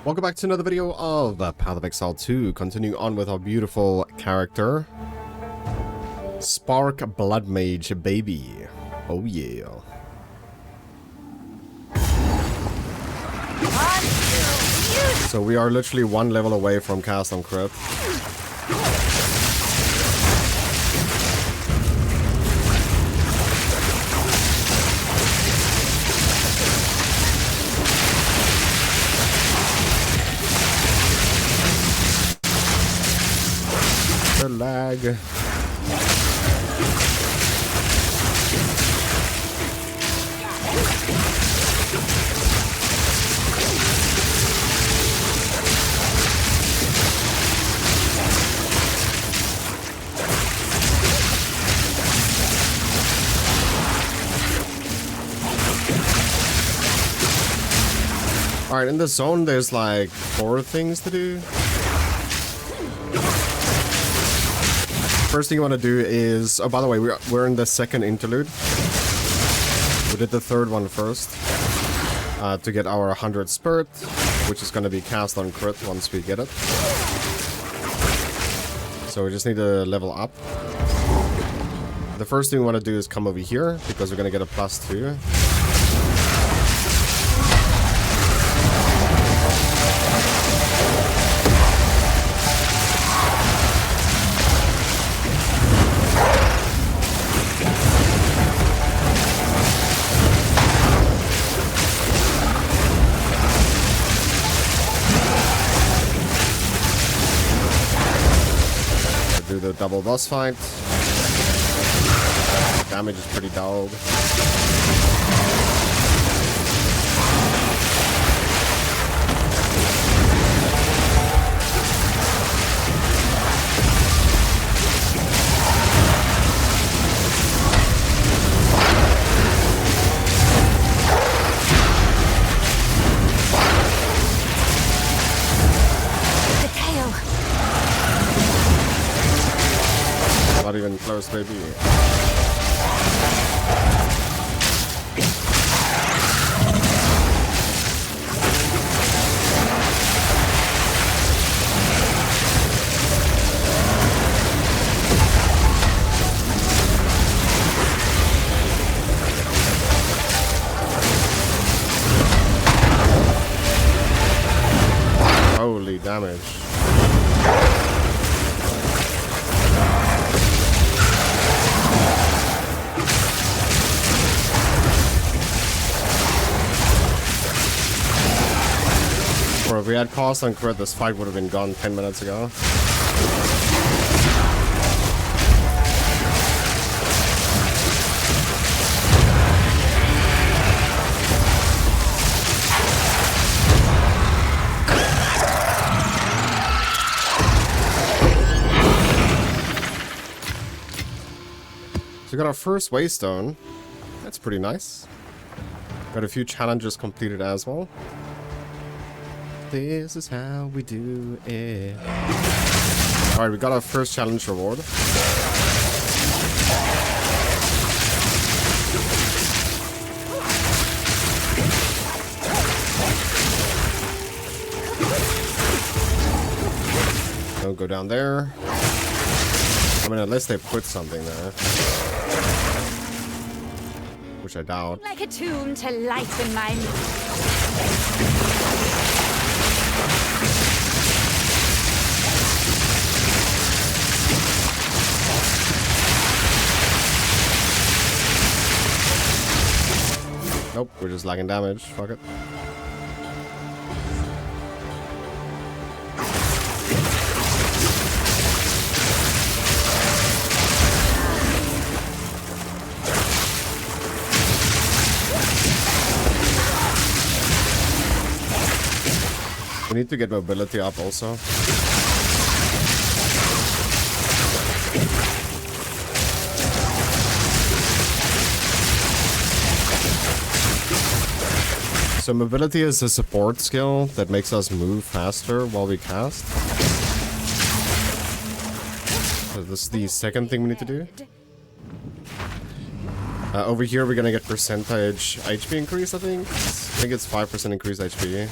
Welcome back to another video of Path of Exile 2, continuing on with our beautiful character, Spark Bloodmage baby. Oh yeah. So we are literally one level away from cast on crit. The lag. Alright, in the zone there's like 4 things to do. First thing you want to do is... Oh, by the way, we're in the second interlude. We did the third one first. To get our 100 spirit, which is going to be cast on crit once we get it. So we just need to level up. The first thing we want to do is come over here, because we're going to get a +2. Do the double boss fight. Damage is pretty dog. Not even close, baby. Holy damage. Or if we had cast on crit, this fight would have been gone 10 minutes ago. So we got our first waystone. That's pretty nice. Got a few challenges completed as well. This is how we do it. Alright, we got our first challenge reward. Don't go down there. I mean, unless they put something there. Which I doubt. Like a tomb to lighten my mood. Nope, we're just lagging damage. Fuck it. We need to get mobility up also. So mobility is a support skill that makes us move faster while we cast. So this is the second thing we need to do. Over here we're gonna get percentage HP increase, I think. I think it's 5% increased HP.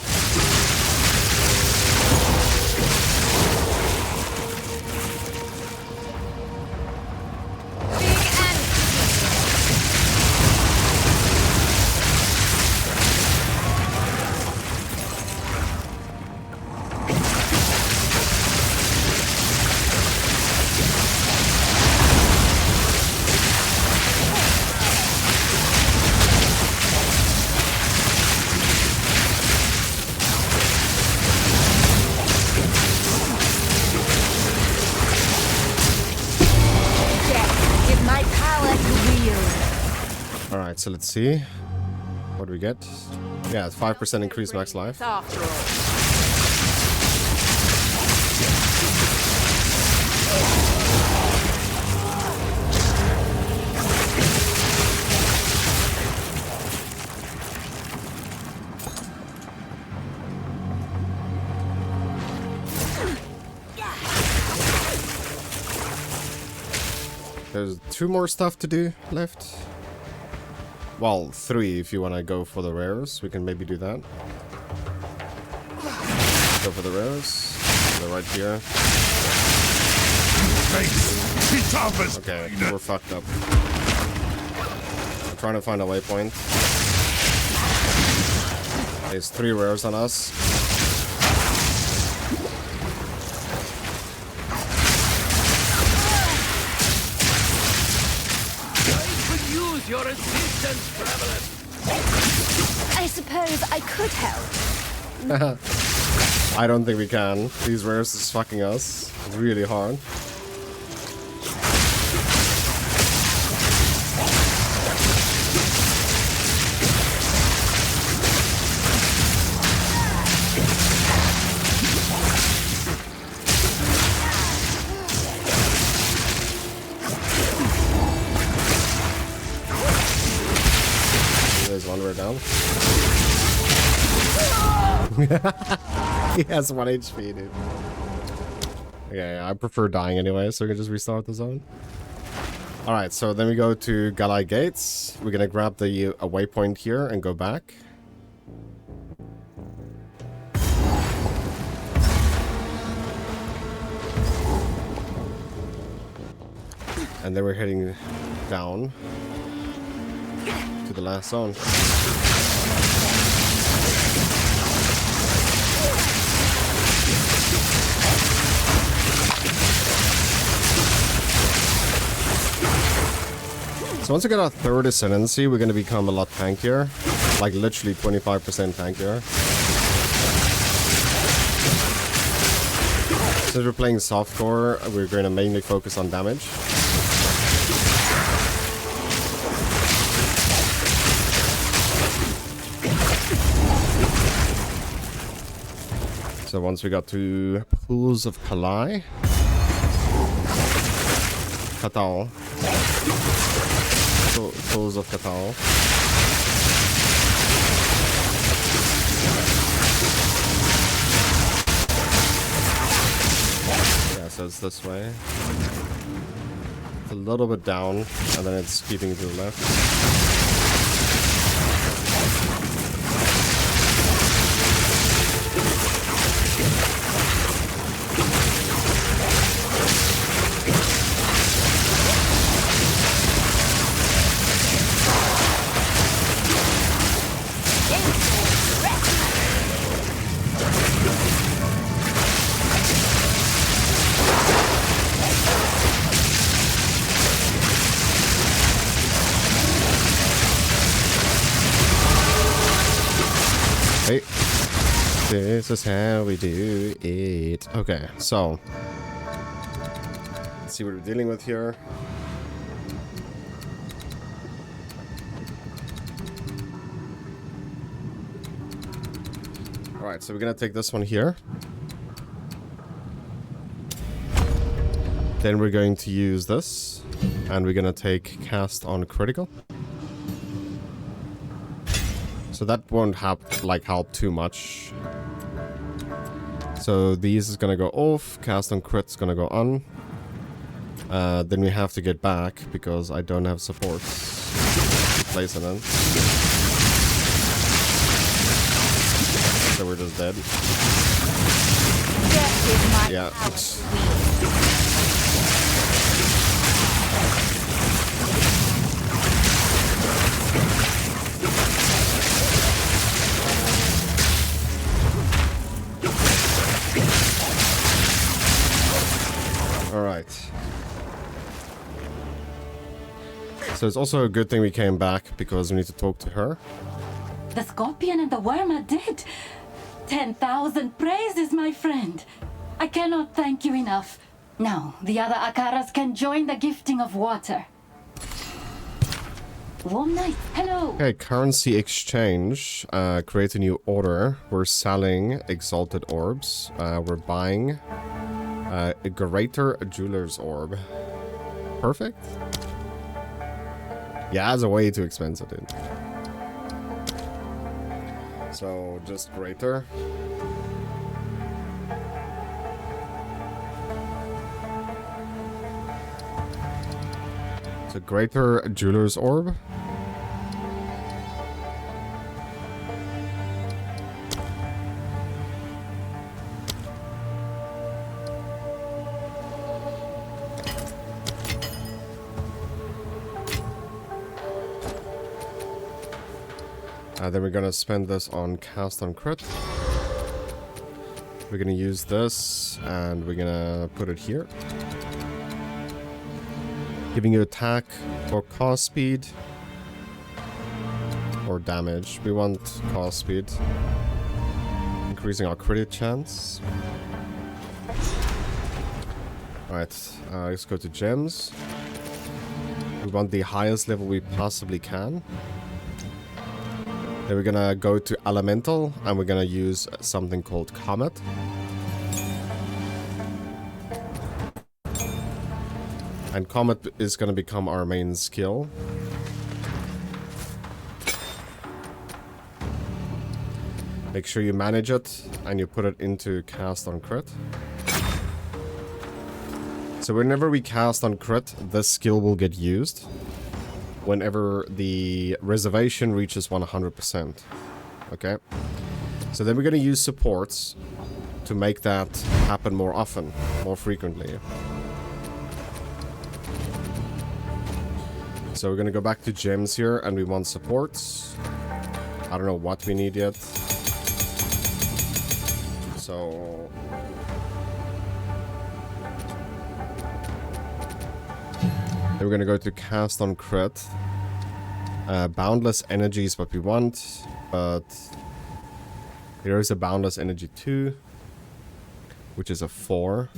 Alright, so let's see. What do we get? Yeah, it's 5% increased max life. After all. There's 2 more stuff to do left. Well, 3 if you want to go for the rares. We can maybe do that. Go for the rares. They're right here. Okay, we're fucked up. I'm trying to find a waypoint. There's 3 rares on us. Your assistance, traveler. I suppose I could help. I don't think we can. These rares is fucking us. It's really hard. There's one rare down. He has 1 HP, dude. Okay, I prefer dying anyway, so we can just restart the zone. Alright, so then we go to Galai Gates. We're gonna grab the waypoint here and go back. And then we're heading down to the last zone. So once we get our 3rd ascendancy, we're going to become a lot tankier. Like literally 25% tankier. Since we're playing softcore, we're going to mainly focus on damage. So once we got to Pools of Kalai. Katal. Pools of Katal. Yeah, so it's this way. It's a little bit down, and then it's keeping to the left. Hey, this is how we do it. Okay, so let's see what we're dealing with here. Alright, so we're gonna take this one here. Then we're going to use this, and we're gonna take cast on critical. So that won't help too much. So these is gonna go off, cast on crit's gonna go on. Then we have to get back because I don't have supports to place it in. So we're just dead. Yeah. Alright. So it's also a good thing we came back because we need to talk to her. The scorpion and the worm are dead. 10,000 praises, my friend. I cannot thank you enough. Now, the other Akaras can join the gifting of water. Warm night. Hello. Okay, currency exchange. Create a new order. We're selling exalted orbs. We're buying a greater jeweler's orb. Perfect. Yeah, it's way too expensive, dude. So just greater. So greater jeweler's orb. Then we're gonna spend this on cast on crit. We're gonna use this and we're gonna put it here. Giving you attack or cast speed or damage. We want cast speed. Increasing our crit chance. Alright, let's go to gems. We want the highest level we possibly can. Then we're gonna go to elemental and we're gonna use something called comet. And comet is gonna become our main skill. Make sure you manage it and you put it into cast on crit. So whenever we cast on crit, this skill will get used. Whenever the reservation reaches 100%. Okay? So then we're going to use supports to make that happen more often, more frequently. So we're going to go back to gems here and we want supports. I don't know what we need yet. So then we're gonna go to cast on crit. Boundless energy is what we want, but here is a boundless energy 2, which is a 4.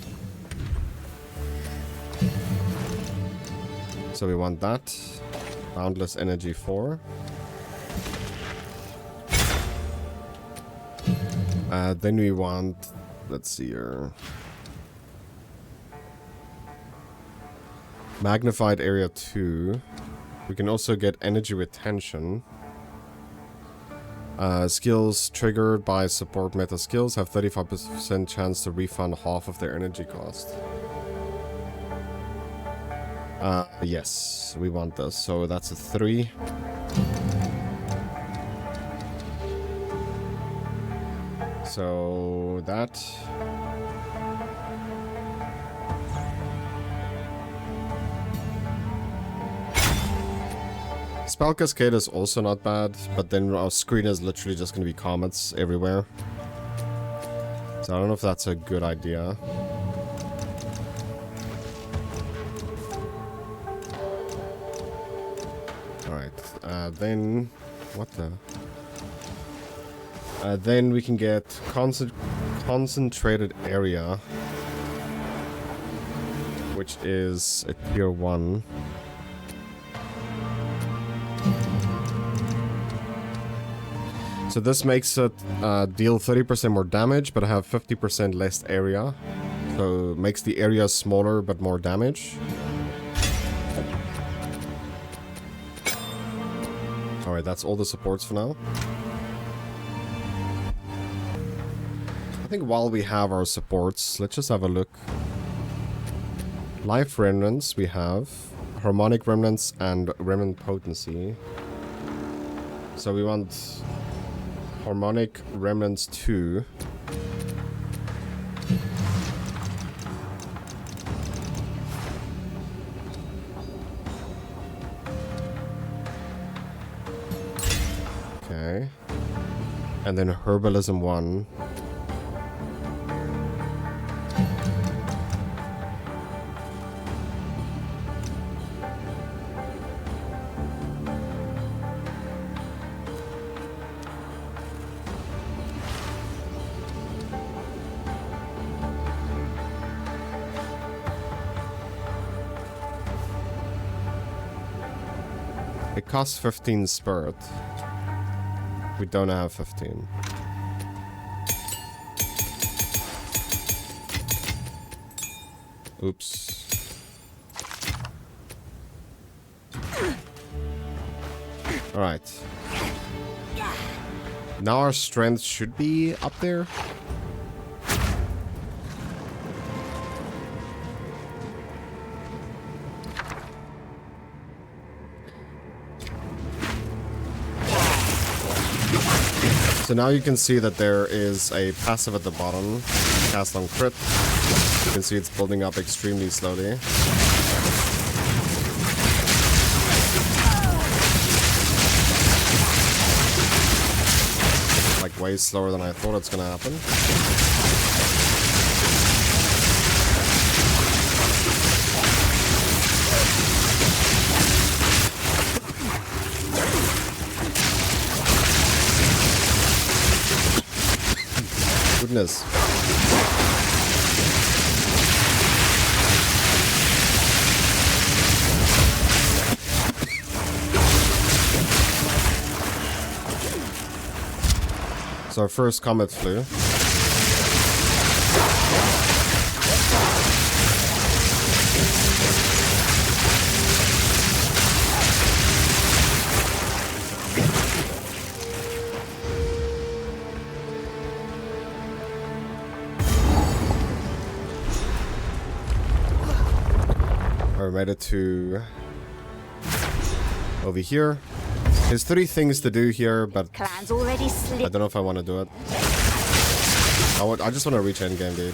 So we want that. Boundless energy 4. Then we want, let's see here. Magnified area 2. We can also get energy retention. Skills triggered by support meta skills have 35% chance to refund half of their energy cost. Yes, we want this. So that's a 3. So that... Spell Cascade is also not bad, but then our screen is literally just going to be comets everywhere. So I don't know if that's a good idea. Alright, then... What the... then we can get concentrated area, which is a tier 1. So this makes it deal 30% more damage, but have 50% less area. So makes the area smaller, but more damage. Alright, that's all the supports for now. I think while we have our supports, let's just have a look. Life Remnants we have. Harmonic Remnants and Remnant Potency. So we want... Harmonic Remnants 2. Okay. And then Herbalism 1. It costs 15 spirit. We don't have 15. Oops. Alright. Now our strength should be up there. So now you can see that there is a passive at the bottom, cast on crit. You can see it's building up extremely slowly. Like way slower than I thought it's gonna happen. Goodness. So our first comet flew. I made it to over here. There's 3 things to do here, but Clans already I don't know if I want to do it. I just want to reach endgame, dude.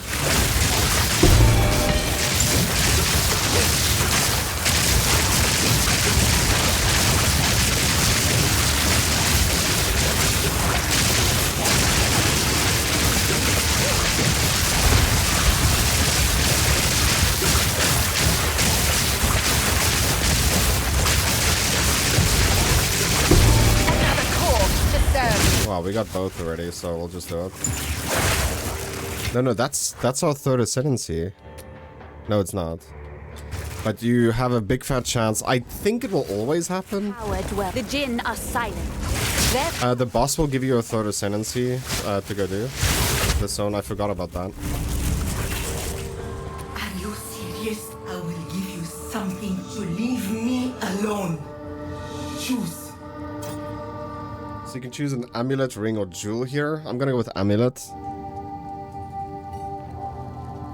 Wow, we got both already, so we'll just do it. No, that's our third ascendancy. No, it's not. But you have a big fat chance. I think it will always happen. The Jinn are silent. The boss will give you a third ascendancy to go do. The zone, I forgot about that. Are you serious? I will give you something to leave me alone. Choose. So you can choose an amulet, ring, or jewel here. I'm gonna go with amulet.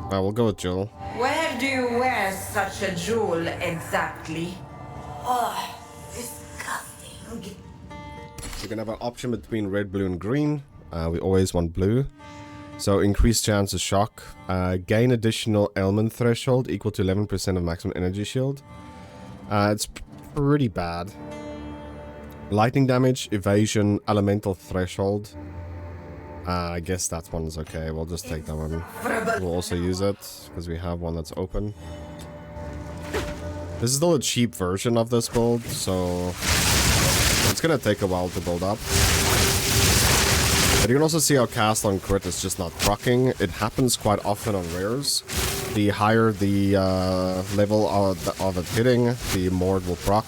We'll go with jewel. Where do you wear such a jewel exactly? Oh, disgusting. You can have an option between red, blue, and green. We always want blue. So increased chance of shock. Gain additional ailment threshold equal to 11% of maximum energy shield. It's pretty bad. Lightning damage, evasion, elemental threshold. I guess that one's okay. We'll just take that one. We'll also use it because we have one that's open. This is still a cheap version of this build, so it's gonna take a while to build up. But you can also see how cast on crit is just not proccing. It happens quite often on rares. The higher the level of it hitting, the more it will proc.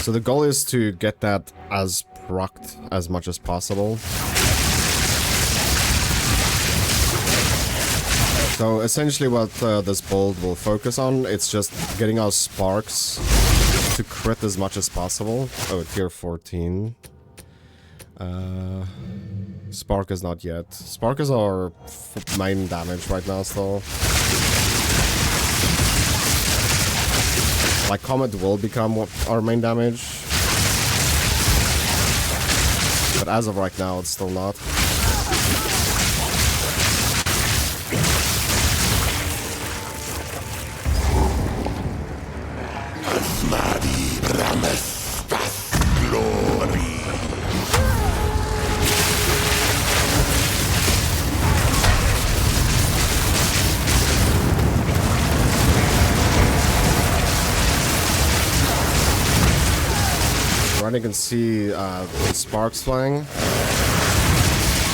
So the goal is to get that as procced as much as possible. So essentially what this build will focus on, it's just getting our sparks to crit as much as possible. Oh, tier 14. Spark is not yet. Spark is our main damage right now still. Like, Comet will become our main damage. But as of right now, it's still not. You can see the sparks flying,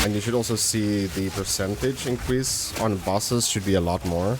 and you should also see the percentage increase on bosses should be a lot more.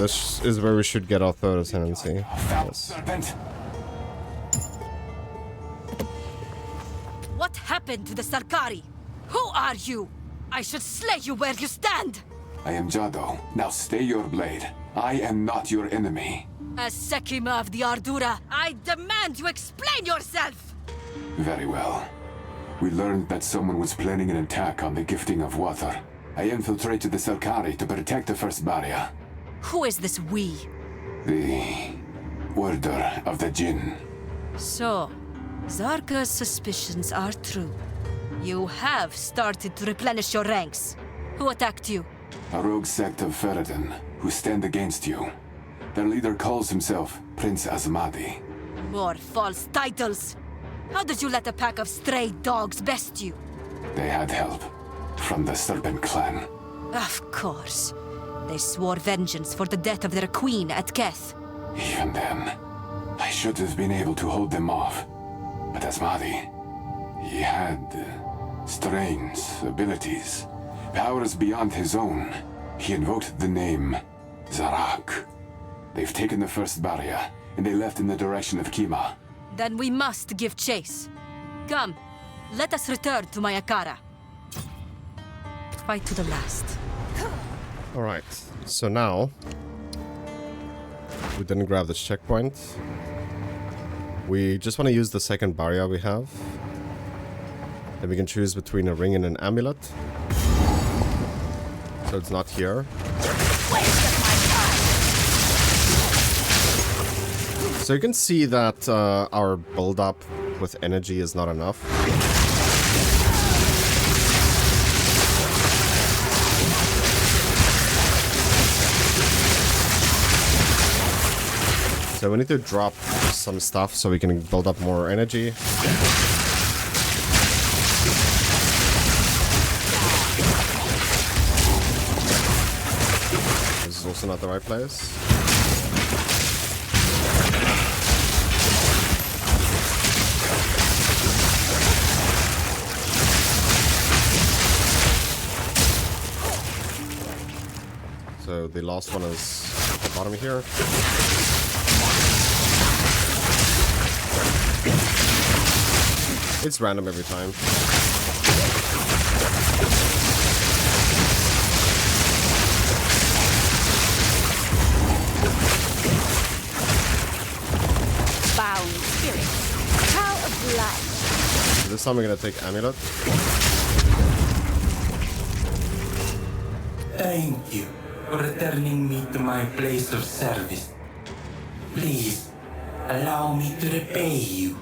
this is where we should get our third ascendancy. Foul Yes. serpent! What happened to the Sarkari? Who are you? I should slay you where you stand! I am Jado. Now stay your blade. I am not your enemy. As Sekima of the Ardura, I demand you explain yourself! Very well. We learned that someone was planning an attack on the gifting of water. I infiltrated the Sarkari to protect the first barrier. Who is this we? The Order of the Jinn. So, Zarka's suspicions are true. You have started to replenish your ranks. Who attacked you? A rogue sect of Ferrodin, who stand against you. Their leader calls himself Prince Asmadi. More false titles! How did you let a pack of stray dogs best you? They had help from the Serpent Clan. Of course. They swore vengeance for the death of their queen at Keth. Even then, I should have been able to hold them off. But Asmadi, he had strange abilities. Powers beyond his own. He invoked the name Zarak. They've taken the first barrier, and they left in the direction of Kima. Then we must give chase. Come, let us return to Mayakara. Fight to the last. Alright, so now we didn't grab this checkpoint. We just want to use the second barrier we have. Then we can choose between a ring and an amulet. So it's not here. So you can see that our build-up with energy is not enough. So we need to drop some stuff so we can build up more energy. This is also not the right place. So the last one is at the bottom here. It's random every time. Bound spirit. Cow of life. So this time we're gonna take amulet. Thank you for returning me to my place of service. Please, allow me to repay you.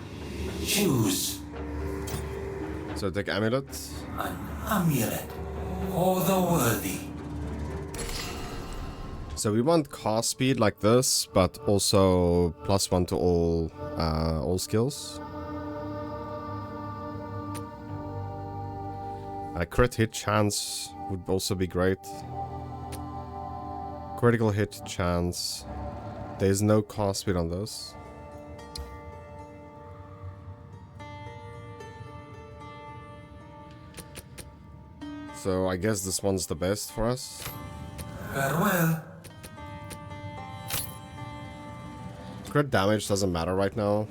Choose So take amulet. an amulet for the worthy. So we want cast speed like this, but also +1 to all skills. A crit hit chance would also be great. Critical hit chance. There's no cast speed on this. So I guess this one's the best for us. Farewell. Crit damage doesn't matter right now.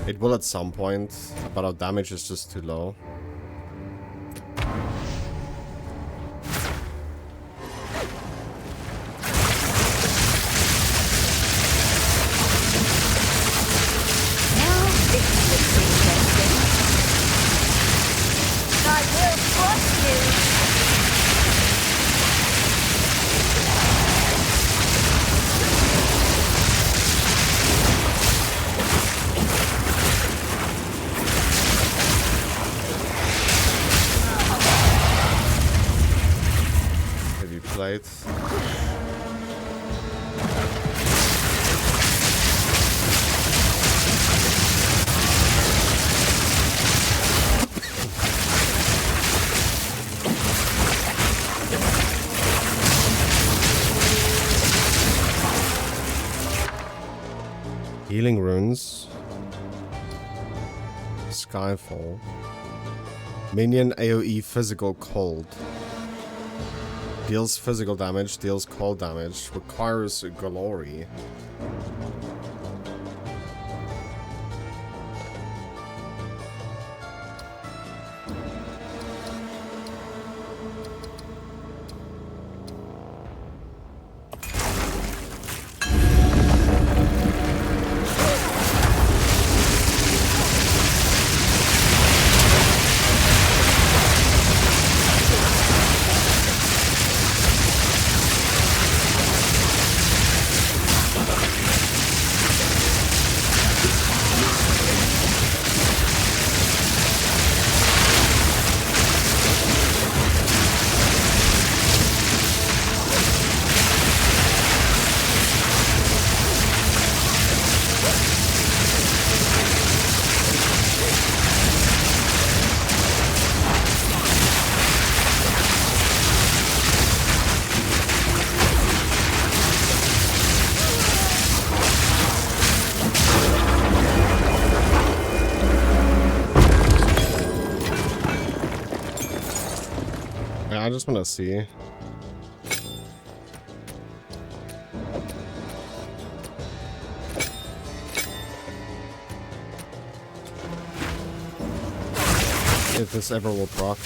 It will at some point, but our damage is just too low. I will crush you! Heavy plate. Healing runes. Skyfall. Minion AoE physical cold. Deals physical damage, deals cold damage, requires glory. I just want to see. If this ever will proc.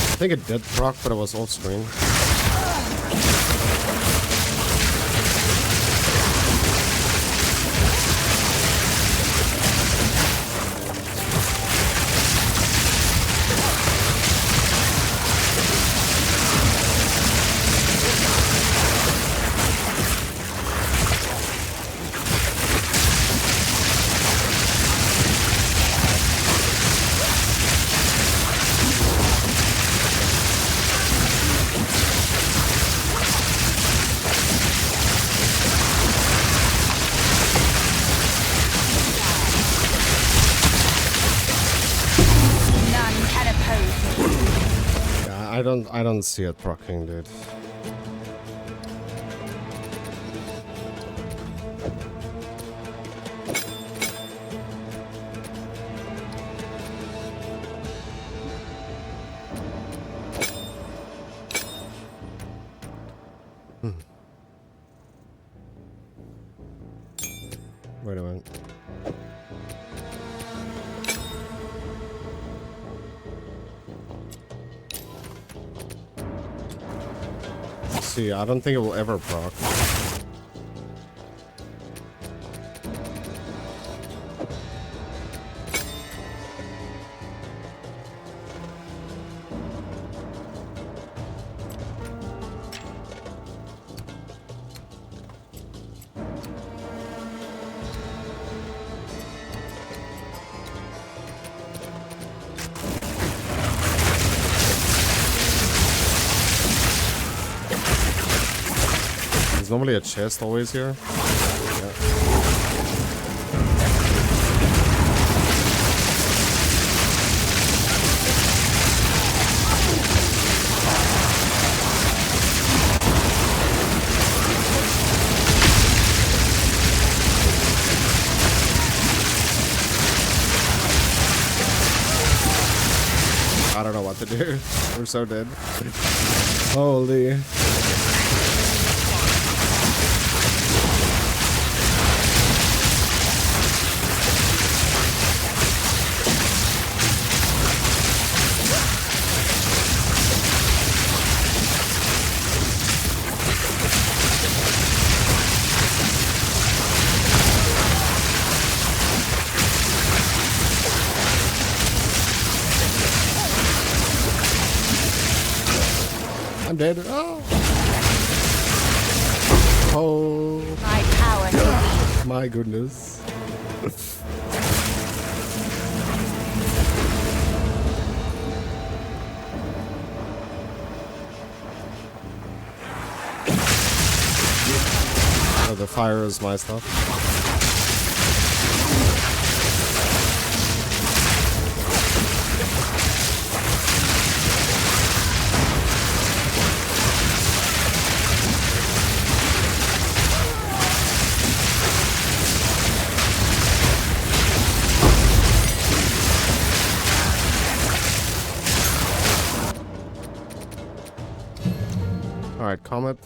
I think it did proc, but it was off screen. I don't see it proccing, dude. Wait a minute. See, I don't think it will ever proc. There's normally a chest always here. Yeah. I don't know what to do. We're so dead. Holy. I'm dead. Oh. Oh. My power. My goodness. fire is my stuff. Alright, Comet.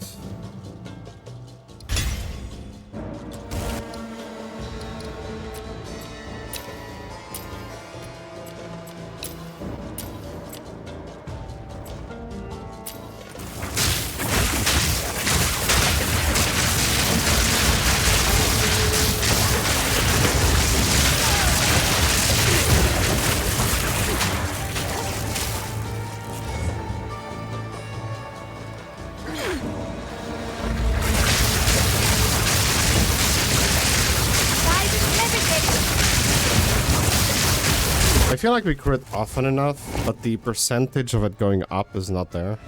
I feel like we crit often enough, but the percentage of it going up is not there.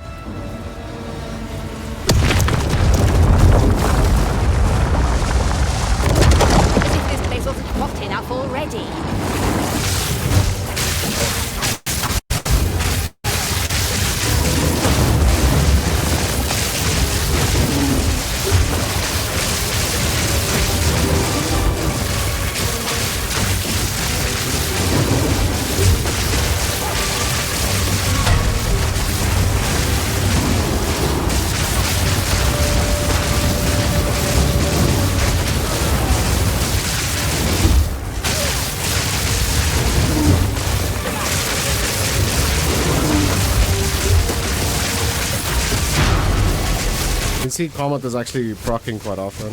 As if this place wasn't hot enough already. You see, Comet is actually proccing quite often.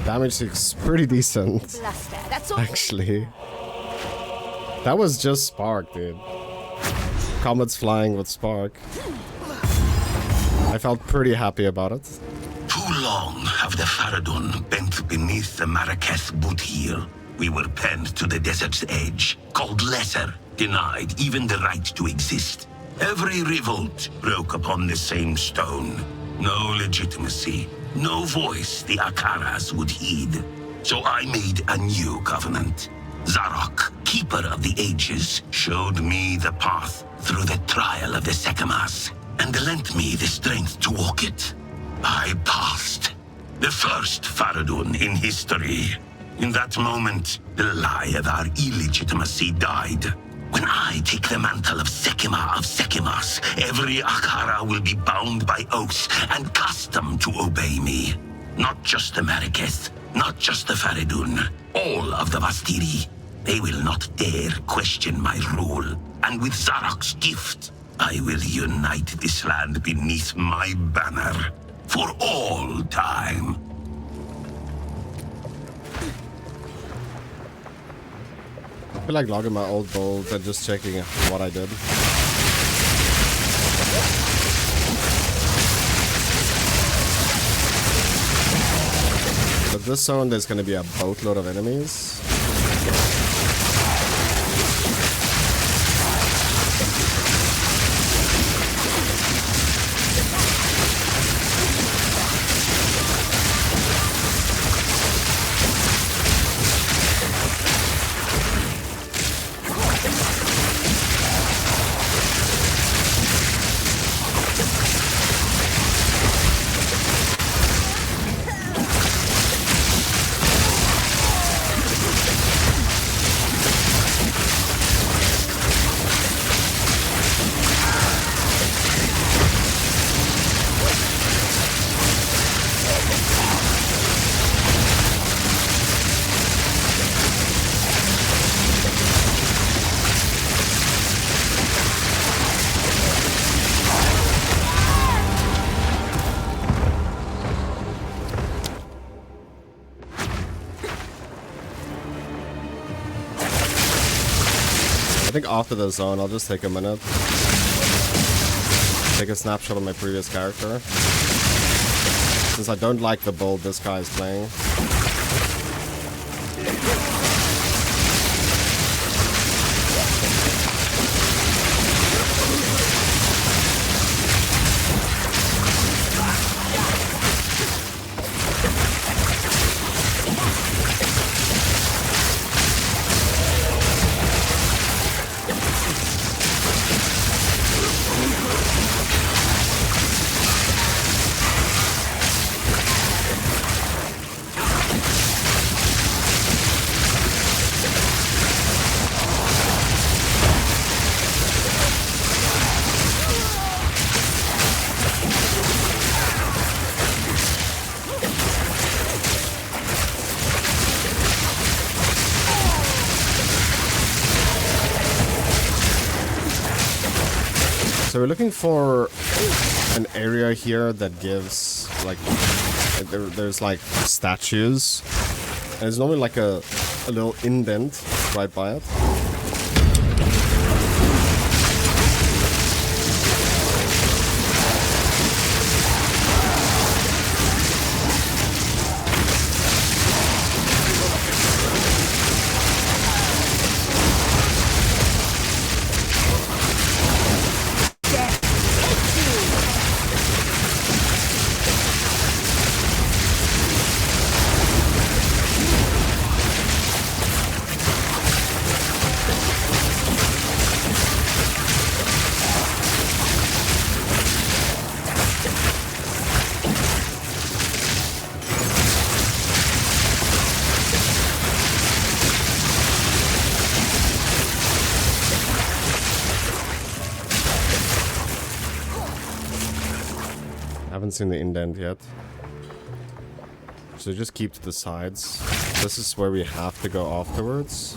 Damage is pretty decent. Bluster, that's all. Actually. That was just Spark, dude. Comet's flying with Spark. I felt pretty happy about it. Too long have the Faradun bent beneath the Marrakech boot heel. We were penned to the desert's edge, called lesser, denied even the right to exist. Every revolt broke upon the same stone. No legitimacy, no voice the Akaras would heed. So I made a new covenant. Zarok, keeper of the ages, showed me the path through the trial of the Sekemas, and lent me the strength to walk it. I passed. The first Faradun in history. In that moment, the lie of our illegitimacy died. When I take the mantle of Sekima of Sekimas, every Akara will be bound by oaths and custom to obey me. Not just the Marrakech, not just the Faradun, all of the Vastiri. They will not dare question my rule. And with Zarok's gift, I will unite this land beneath my banner. For all time. I feel like logging my old bolt and just checking what I did. But this zone there's gonna be a boatload of enemies. I think after the zone, I'll just take a minute. Take a snapshot of my previous character. Since I don't like the build this guy is playing. So we're looking for an area here that gives like there's like statues, and there's normally like a little indent right by it. Haven't seen the indent yet. So just keep to the sides. This is where we have to go afterwards.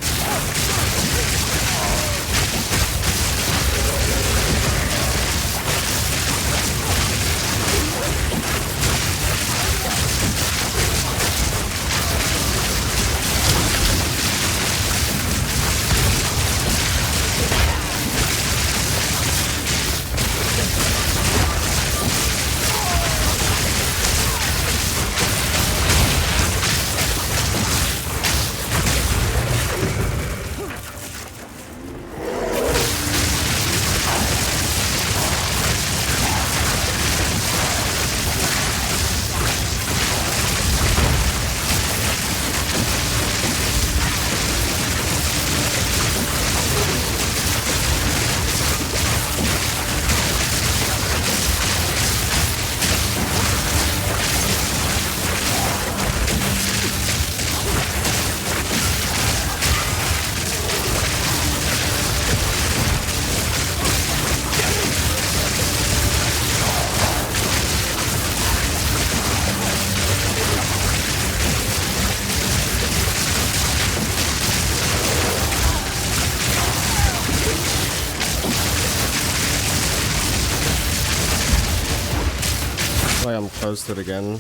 I'm close to it again.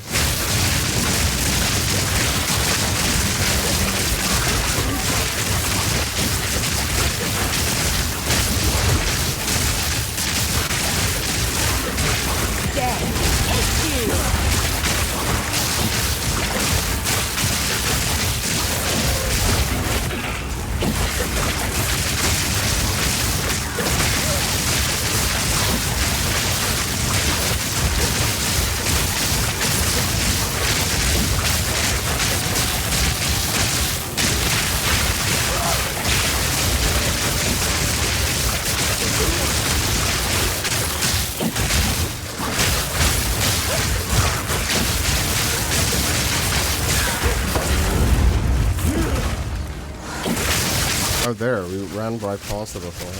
Oh, there, we ran right past it before.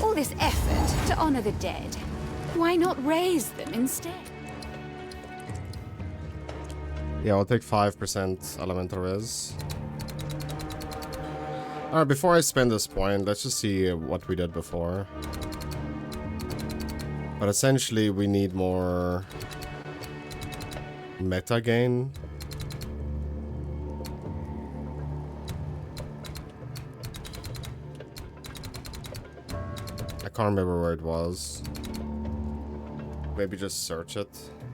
All this effort to honor the dead. Why not raise them instead? Yeah, I'll take 5% elemental res. Alright, before I spend this point, let's just see what we did before. But essentially, we need more meta gain. I can't remember where it was. Maybe just search it.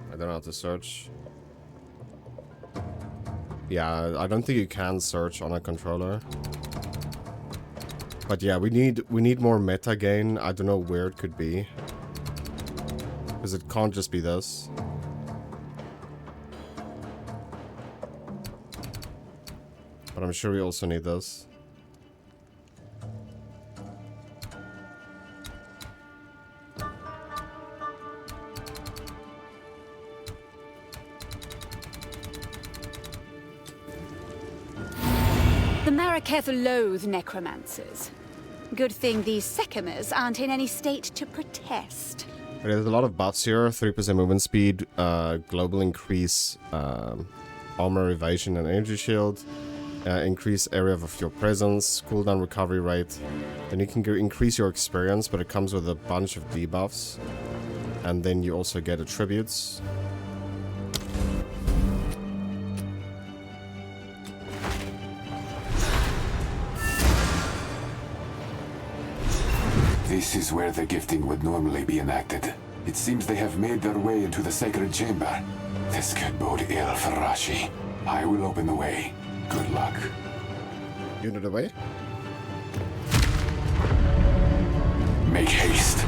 I don't know how to search. Yeah, I don't think you can search on a controller. But yeah, we need more meta gain. I don't know where it could be. Because it can't just be this. But I'm sure we also need this. The Maraketh loathe necromancers. Good thing these Sekimers aren't in any state to protest. There's a lot of buffs here. 3% movement speed, global increase, armor evasion and energy shield, increase area of your presence, cooldown recovery rate. Then you can increase your experience, but it comes with a bunch of debuffs. And then you also get attributes. This is where the gifting would normally be enacted. It seems they have made their way into the sacred chamber. This could bode ill for Rashi. I will open the way. Good luck. You know the way? Make haste.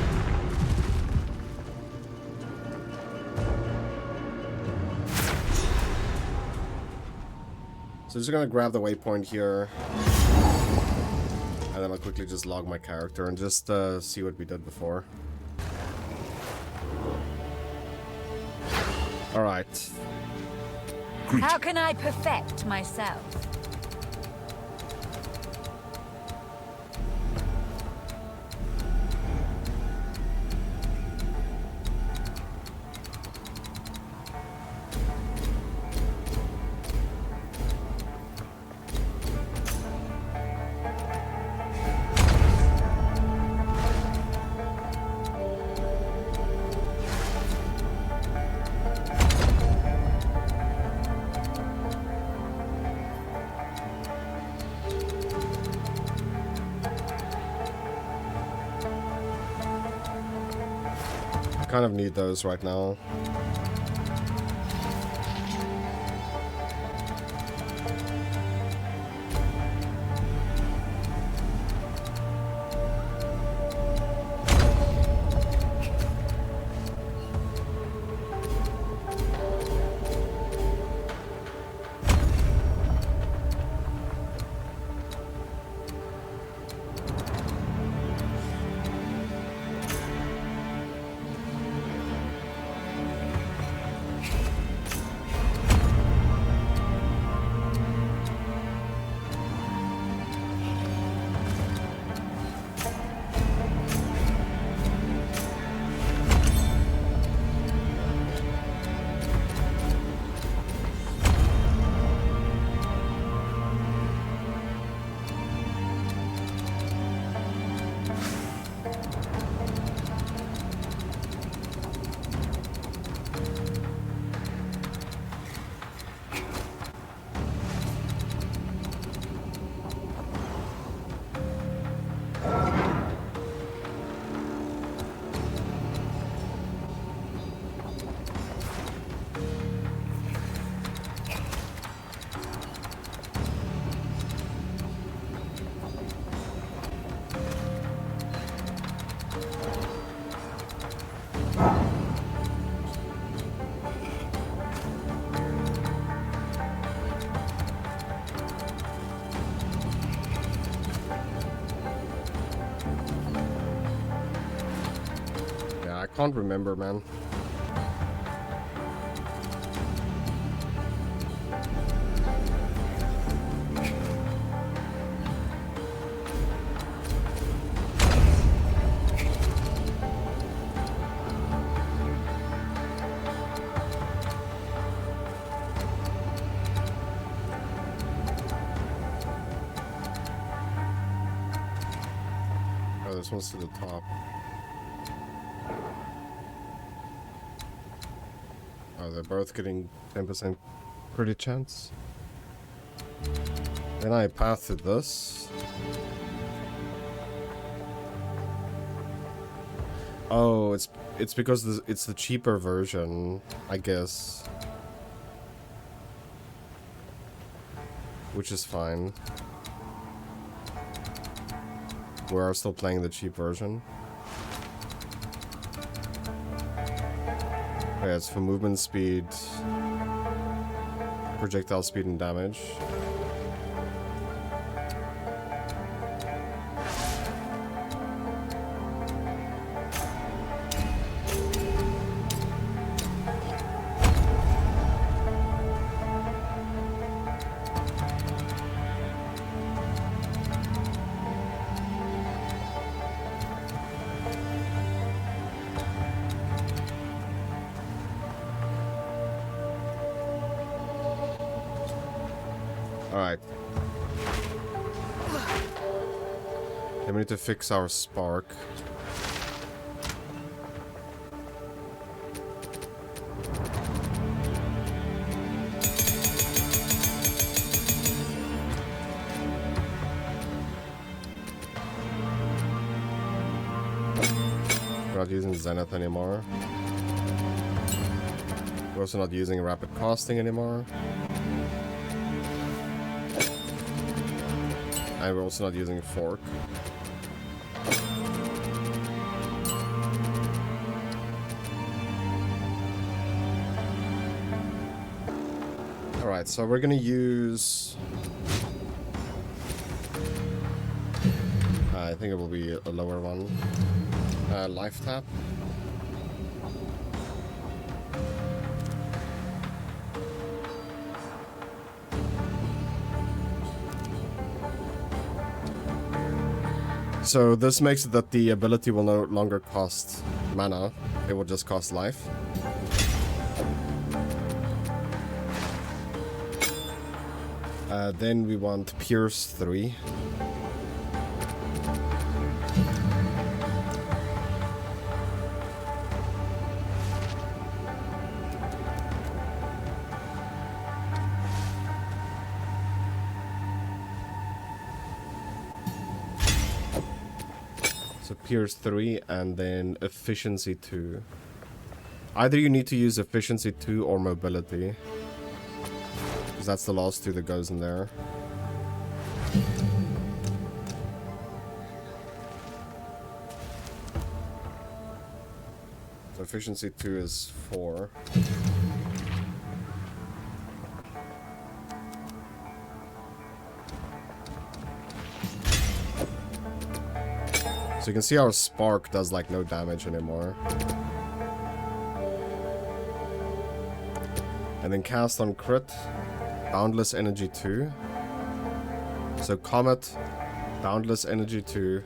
So just gonna grab the waypoint here. And then I'll quickly just log my character and just see what we did before. Alright. How can I perfect myself? Kind of need those right now. I can't remember, man. Oh, this one's to the top. Oh, they're both getting 10% crit chance. Then I path to this. Oh, it's because it's the cheaper version, I guess. Which is fine. We're still playing the cheap version. Yeah, it's for movement speed, projectile speed, and damage. Alright. Then we need to fix our spark. We're not using Zenith anymore. We're also not using rapid casting anymore. And we're also not using fork. Alright, so we're gonna use... I think it will be a lower one. Life tap. So this makes it that the ability will no longer cost mana, it will just cost life. Then we want Pierce 3. So Pierce 3 and then Efficiency 2. Either you need to use Efficiency 2 or Mobility. Because that's the last two that goes in there. So Efficiency 2 is 4. So you can see our spark does like no damage anymore. And then cast on crit, Boundless Energy 2. So Comet, Boundless Energy 2,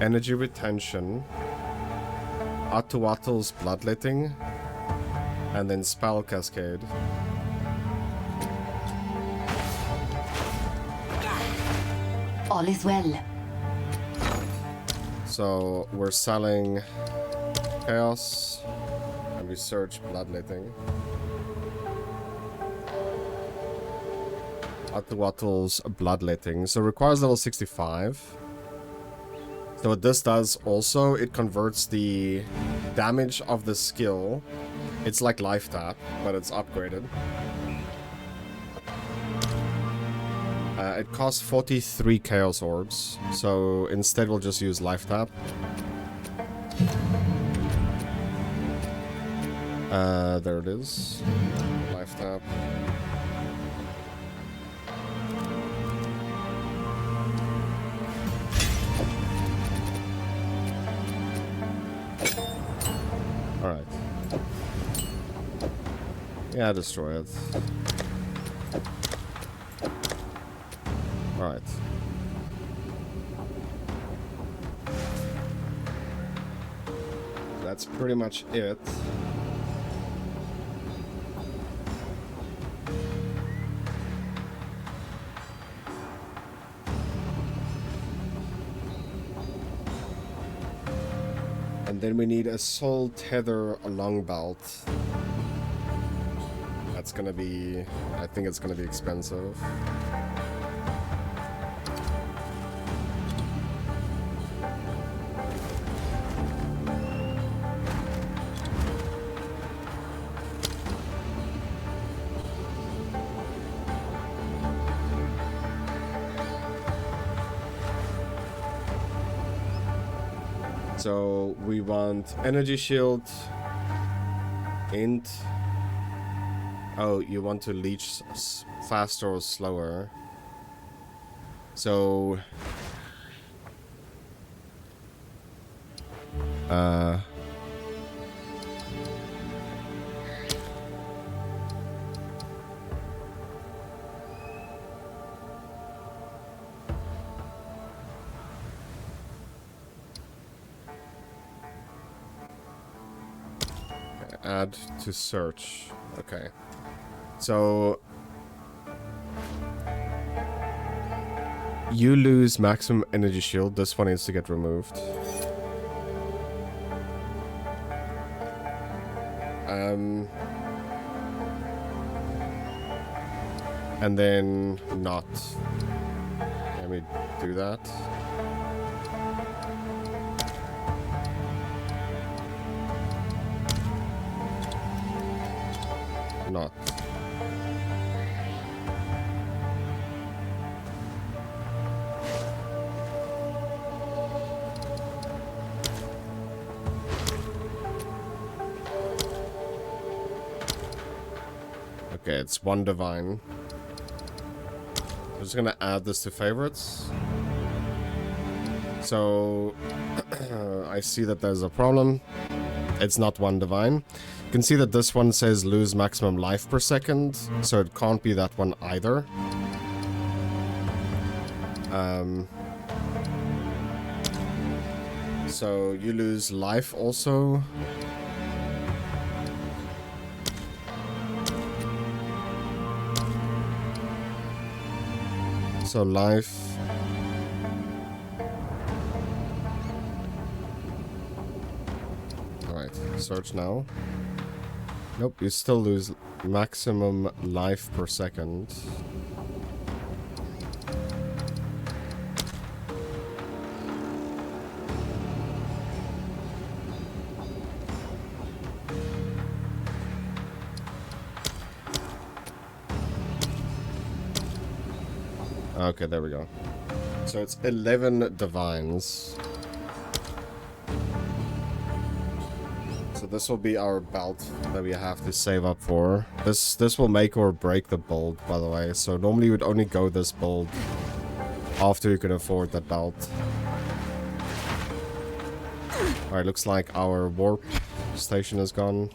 Energy Retention, Atuatl's Bloodletting, and then Spell Cascade. All is well. So we're selling Chaos, and we search Bloodletting. Atuatl's Bloodletting. So requires level 65. So what this does also, it converts the damage of the skill. It's like Life Tap, but it's upgraded. It costs 43 Chaos Orbs, so instead we'll just use Life Tap. There it is. Life Tap. Alright. Yeah, destroy it. Alright. That's pretty much it. And then we need a Soul Tether Long Belt. That's gonna be... I think it's gonna be expensive. So we want Energy Shield, Int. Oh, you want to leech faster or slower. So... add to search. Okay. So You lose maximum energy shield. This one needs to get removed. And then not. Let me do that. Not. Okay, it's 1 divine. I'm just gonna add this to favorites. So I see that there's a problem. It's not 1 divine. You can see that this one says lose maximum life per second, so it can't be that one either. So you lose life also. So life. Alright, search now. Nope, you still lose maximum life per second. Okay, there we go. So it's 11 divines. So this will be our belt that we have to save up for. This will make or break the build, by the way. So normally you would only go this build after you can afford that belt. Alright, looks like our warp station is gone.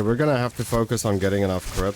We're gonna have to focus on getting enough crit.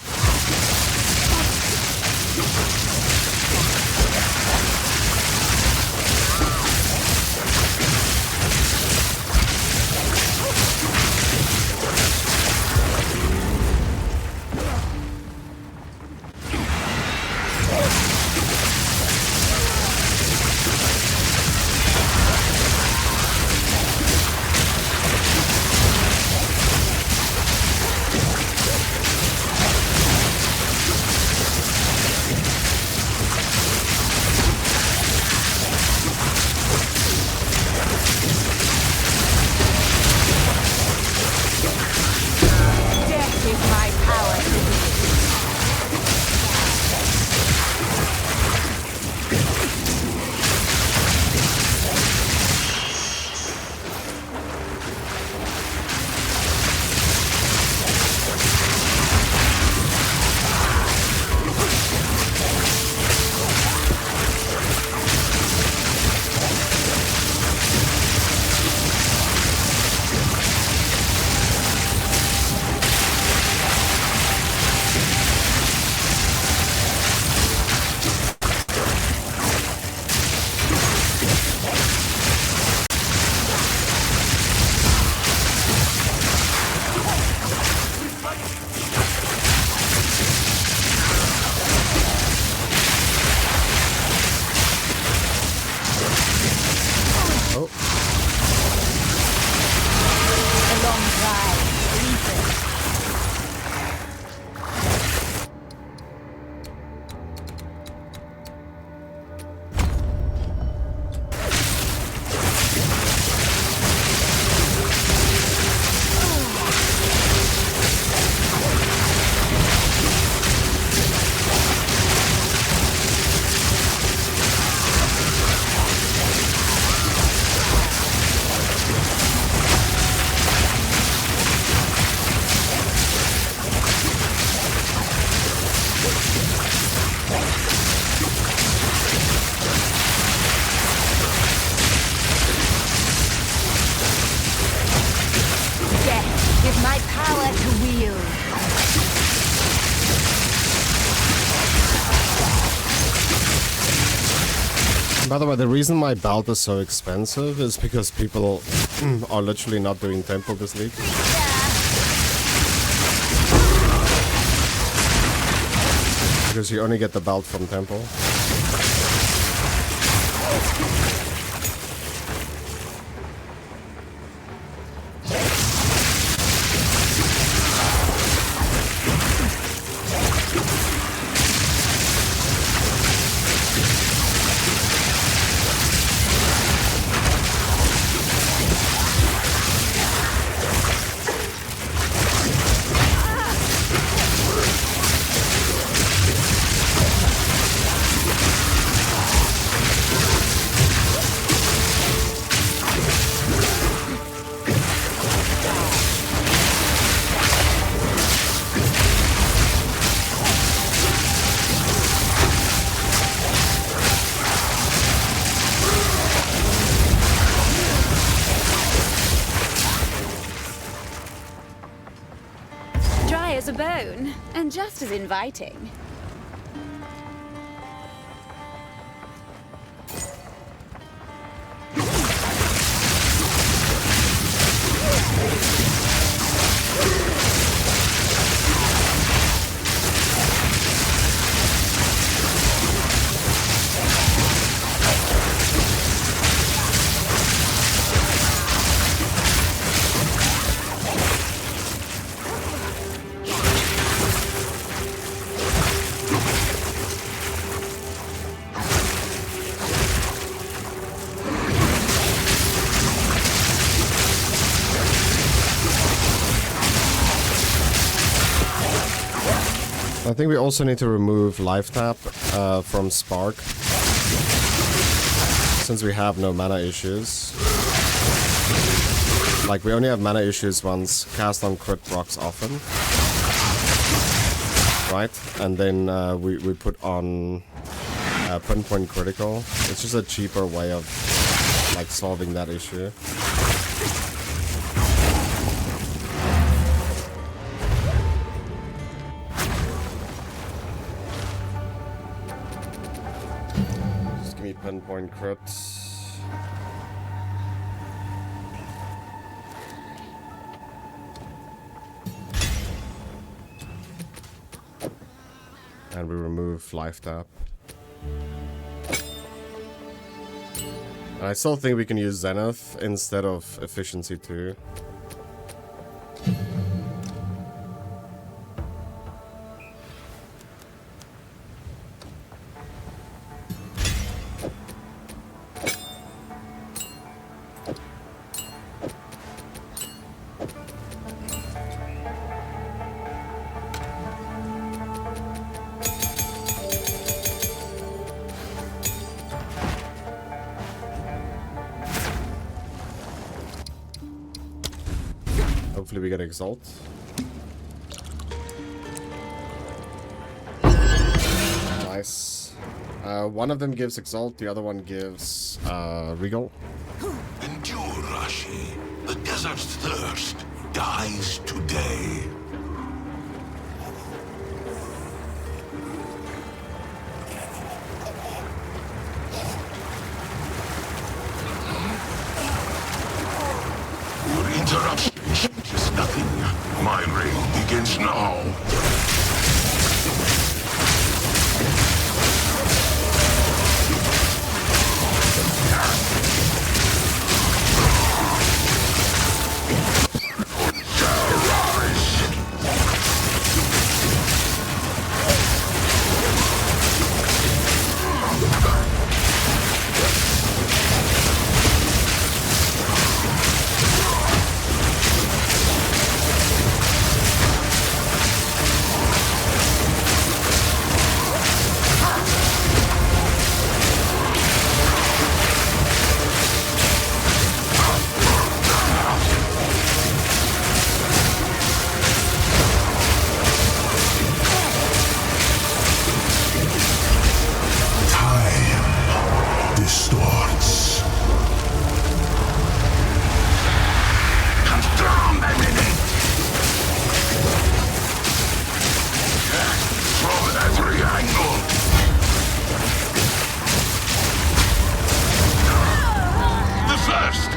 Oh. A long drive. Easy. Death is my power to wield. By the way, the reason my belt is so expensive is because people are literally not doing temple this league. Because you only get the belt from temple. Dry as a bone, and just as inviting. I think we also need to remove life tap from Spark, since we have no mana issues. Like, we only have mana issues once cast on crit rocks often, right? And then we put on pinpoint critical. It's just a cheaper way of like solving that issue. Pinpoint crits. And we remove life tap. And I still think we can use Zenith instead of efficiency 2. Hopefully we get Exalt. Nice. One of them gives Exalt, the other one gives Regal. Endure, Rashi. The desert's thirst dies today. Your interruption changes nothing. My reign begins now. now!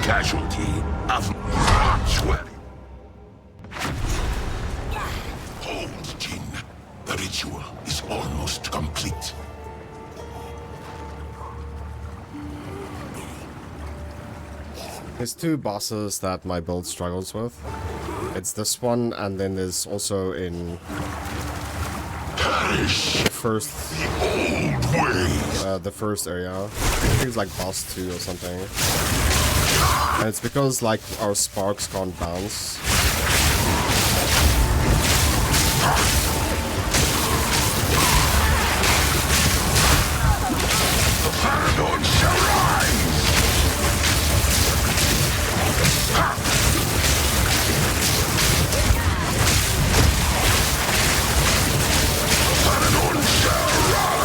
Casualty of Marchwell. Hold, Jin. The ritual is almost complete. There's two bosses that my build struggles with. It's this one, and then there's also in the first area. I think it's like boss 2 or something. And it's because like our sparks can't bounce. The Paradon shall rise! The Paradon shall rise!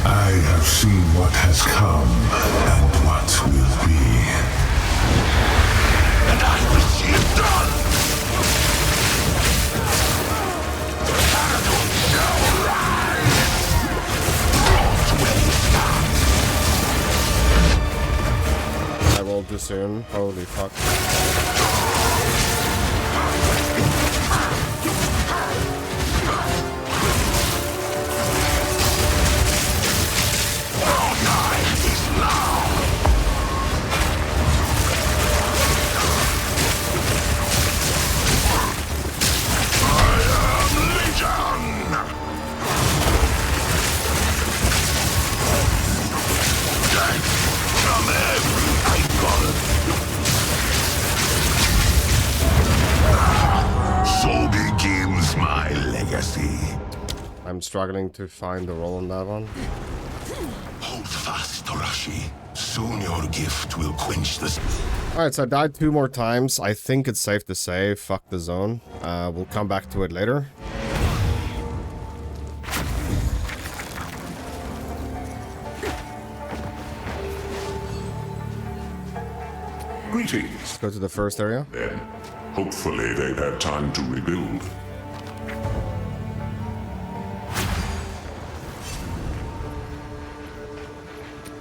I have seen what has come and what will be. And I will see it done! The Paradon shall rise! Brought where you stand! I rolled too soon. Holy fuck. I'm struggling to find the roll on that one. Hold fast, Torashi. Soon your gift will quench the... Alright, so I died 2 more times. I think it's safe to say, fuck the zone. We'll come back to it later. Greetings. Let's go to the first area. Then, hopefully they've had time to rebuild.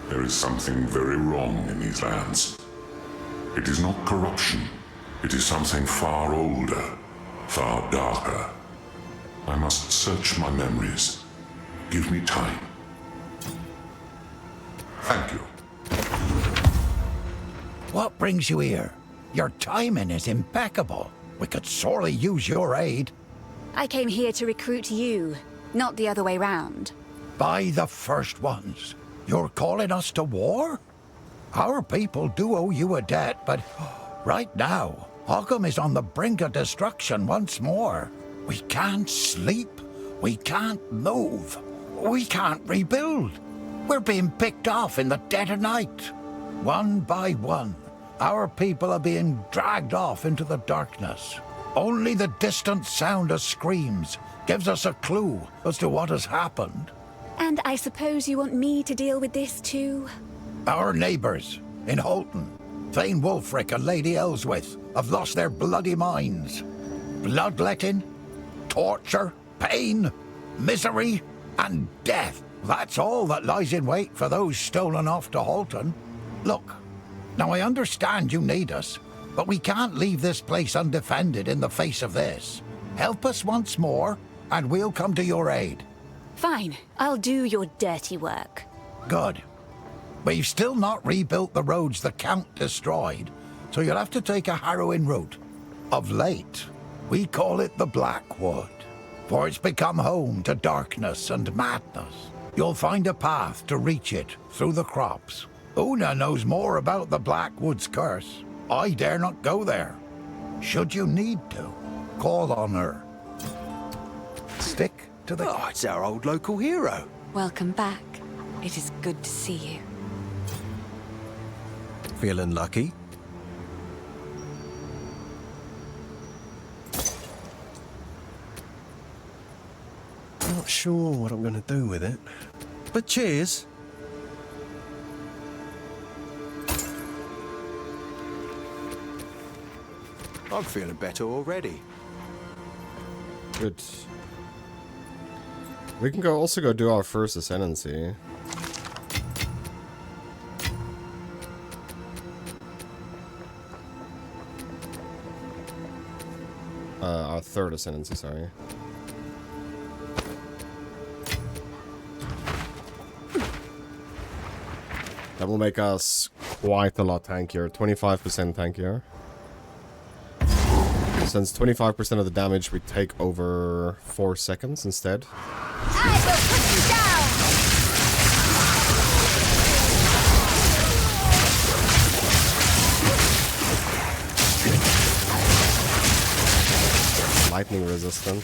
There is something very wrong in these lands. It is not corruption. It is something far older, far darker. I must search my memories. Give me time. Thank you. What brings you here? Your timing is impeccable. We could sorely use your aid. I came here to recruit you, not the other way round. By the first ones. You're calling us to war? Our people do owe you a debt, but right now, Ogham is on the brink of destruction once more. We can't sleep. We can't move. We can't rebuild. We're being picked off in the dead of night. One by one, Our people are being dragged off into the darkness. Only the distant sound of screams gives us a clue as to what has happened. And I suppose you want me to deal with this too? Our neighbours in Holton, Thane Wulfric and Lady Ellsworth, have lost their bloody minds. Bloodletting, torture, pain, misery, and death. That's all that lies in wait for those stolen off to Holton. Look, now I understand you need us, but we can't leave this place undefended in the face of this. Help us once more, and we'll come to your aid. Fine, I'll do your dirty work. Good. We've still not rebuilt the roads the Count destroyed, so you'll have to take a harrowing route. Of late, we call it the Blackwood, for it's become home to darkness and madness. You'll find a path to reach it through the crops. Una knows more about the Blackwood's curse. I dare not go there. Should you need to, call on her. Stick to the... Oh, it's our old local hero. Welcome back. It is good to see you. Feeling lucky? Not sure what I'm going to do with it. But cheers. I'm feeling better already. Good. We can also go do our first ascendancy. Our third ascendancy, sorry. That will make us quite a lot tankier. 25% tankier. Since 25% of the damage we take over 4 seconds instead. I will put you down! Lightning resistant.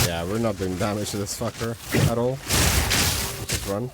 Yeah, we're not doing damage to this fucker at all. Just run.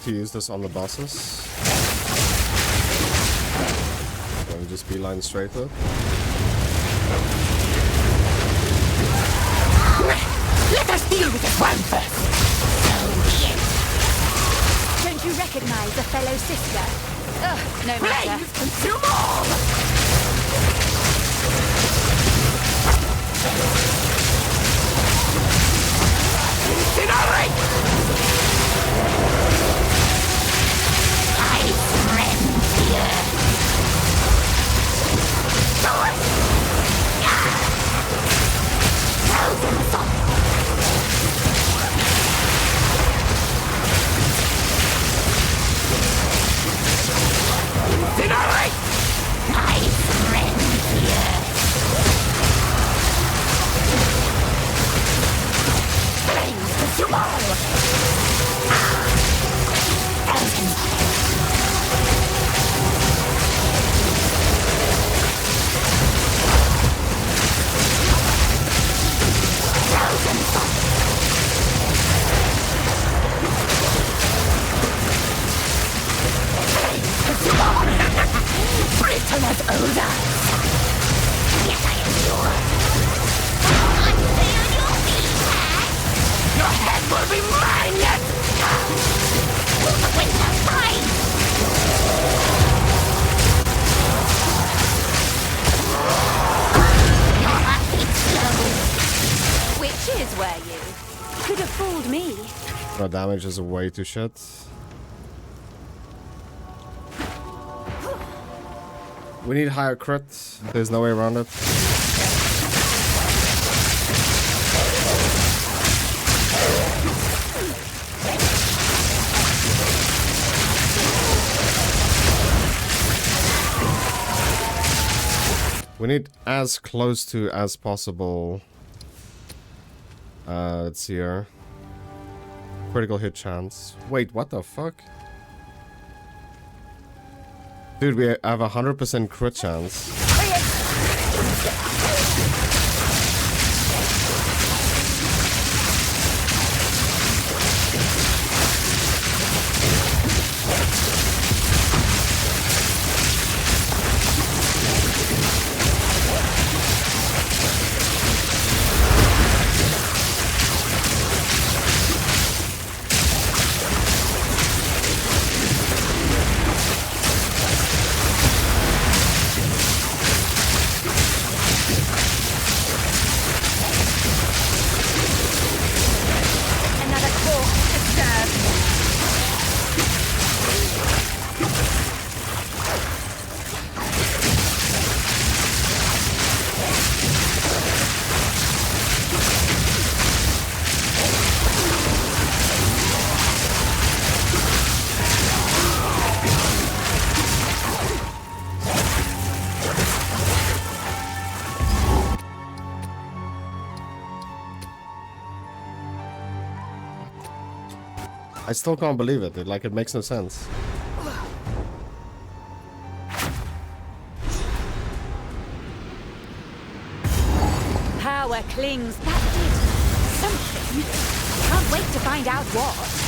To use this on the bosses. Then just beeline straight up. Let us deal with this one first. Don't you recognize a fellow sister? Ugh, no matter. Please consume all! Incinerate! Britain has owed us. Yet I endure. Your head will be mine yet! Will the winter fight? Your heart beats slow. Witches, were you? Could have fooled me. Our damage is way too shit. We need higher crit. There's no way around it. We need as close to as possible. Let's see here. Critical hit chance. Wait, what the fuck? Dude, we have 100% crit chance. I still can't believe it. Like, it makes no sense. Power clings. That did something. Can't wait to find out what.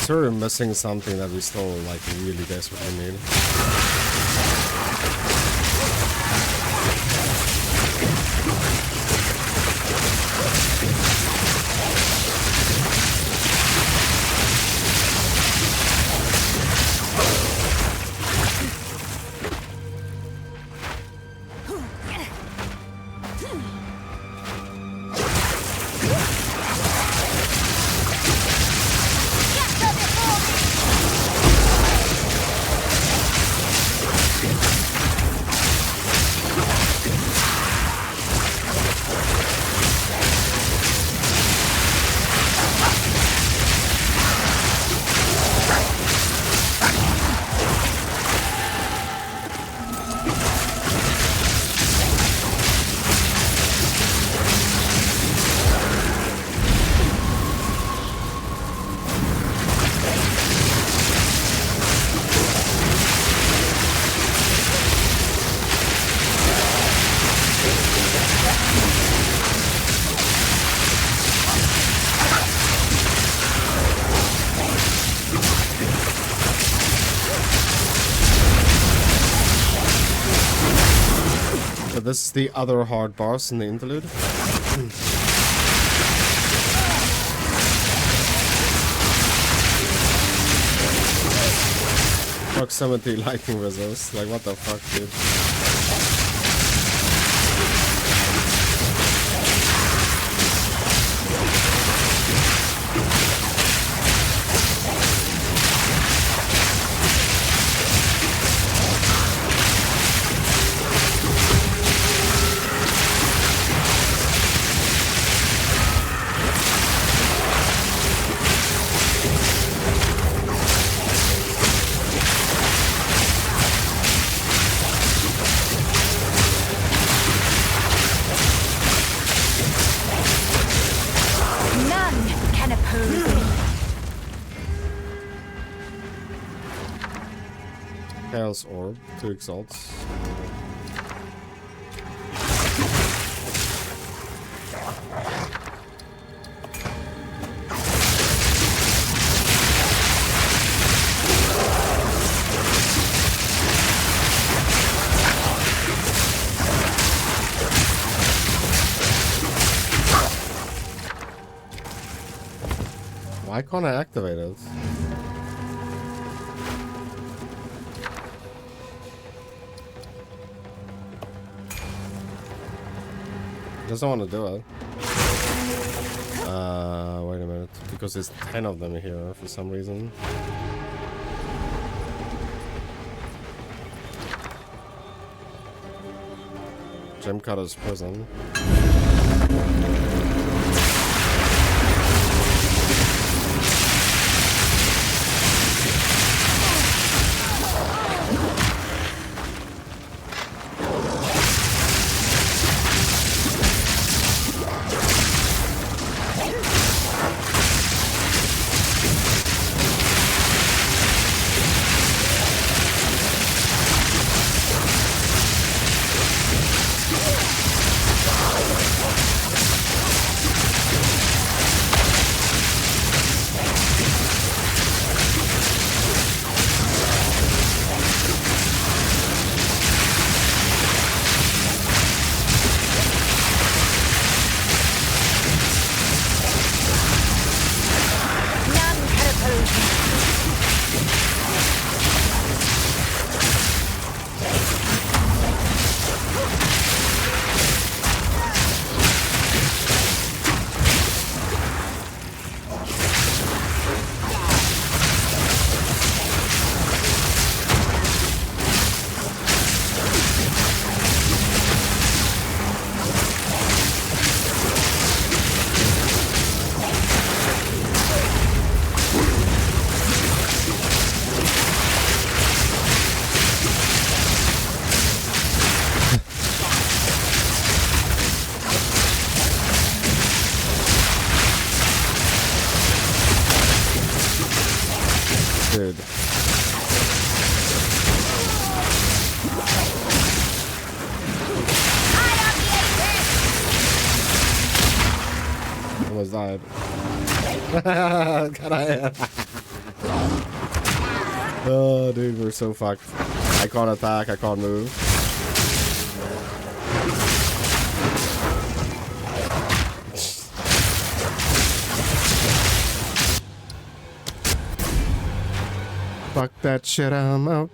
sure we're missing something that we still like really desperately need. This is the other hard boss in the interlude. Proximity lightning resist. Like, what the fuck, dude? Orb, 2 exalts. Why can't I activate it? Doesn't want to do it. Wait a minute. Because there's 10 of them here for some reason. Gem Cutter's prison. Dude. Almost died. Oh, dude, we're so fucked. I can't attack, I can't move. Fuck that shit, I'm out.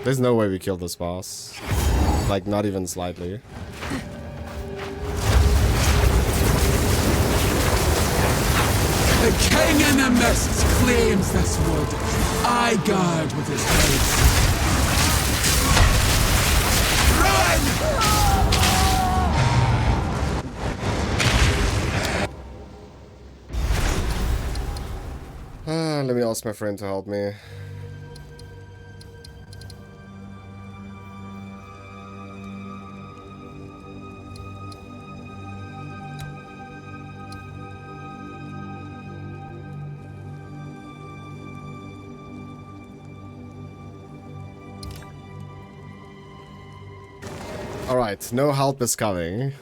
There's no way we kill this boss. Like, not even slightly. The king in the mists claims this wood. I guard with his face. Run! Let me ask my friend to help me. Alright, no help is coming.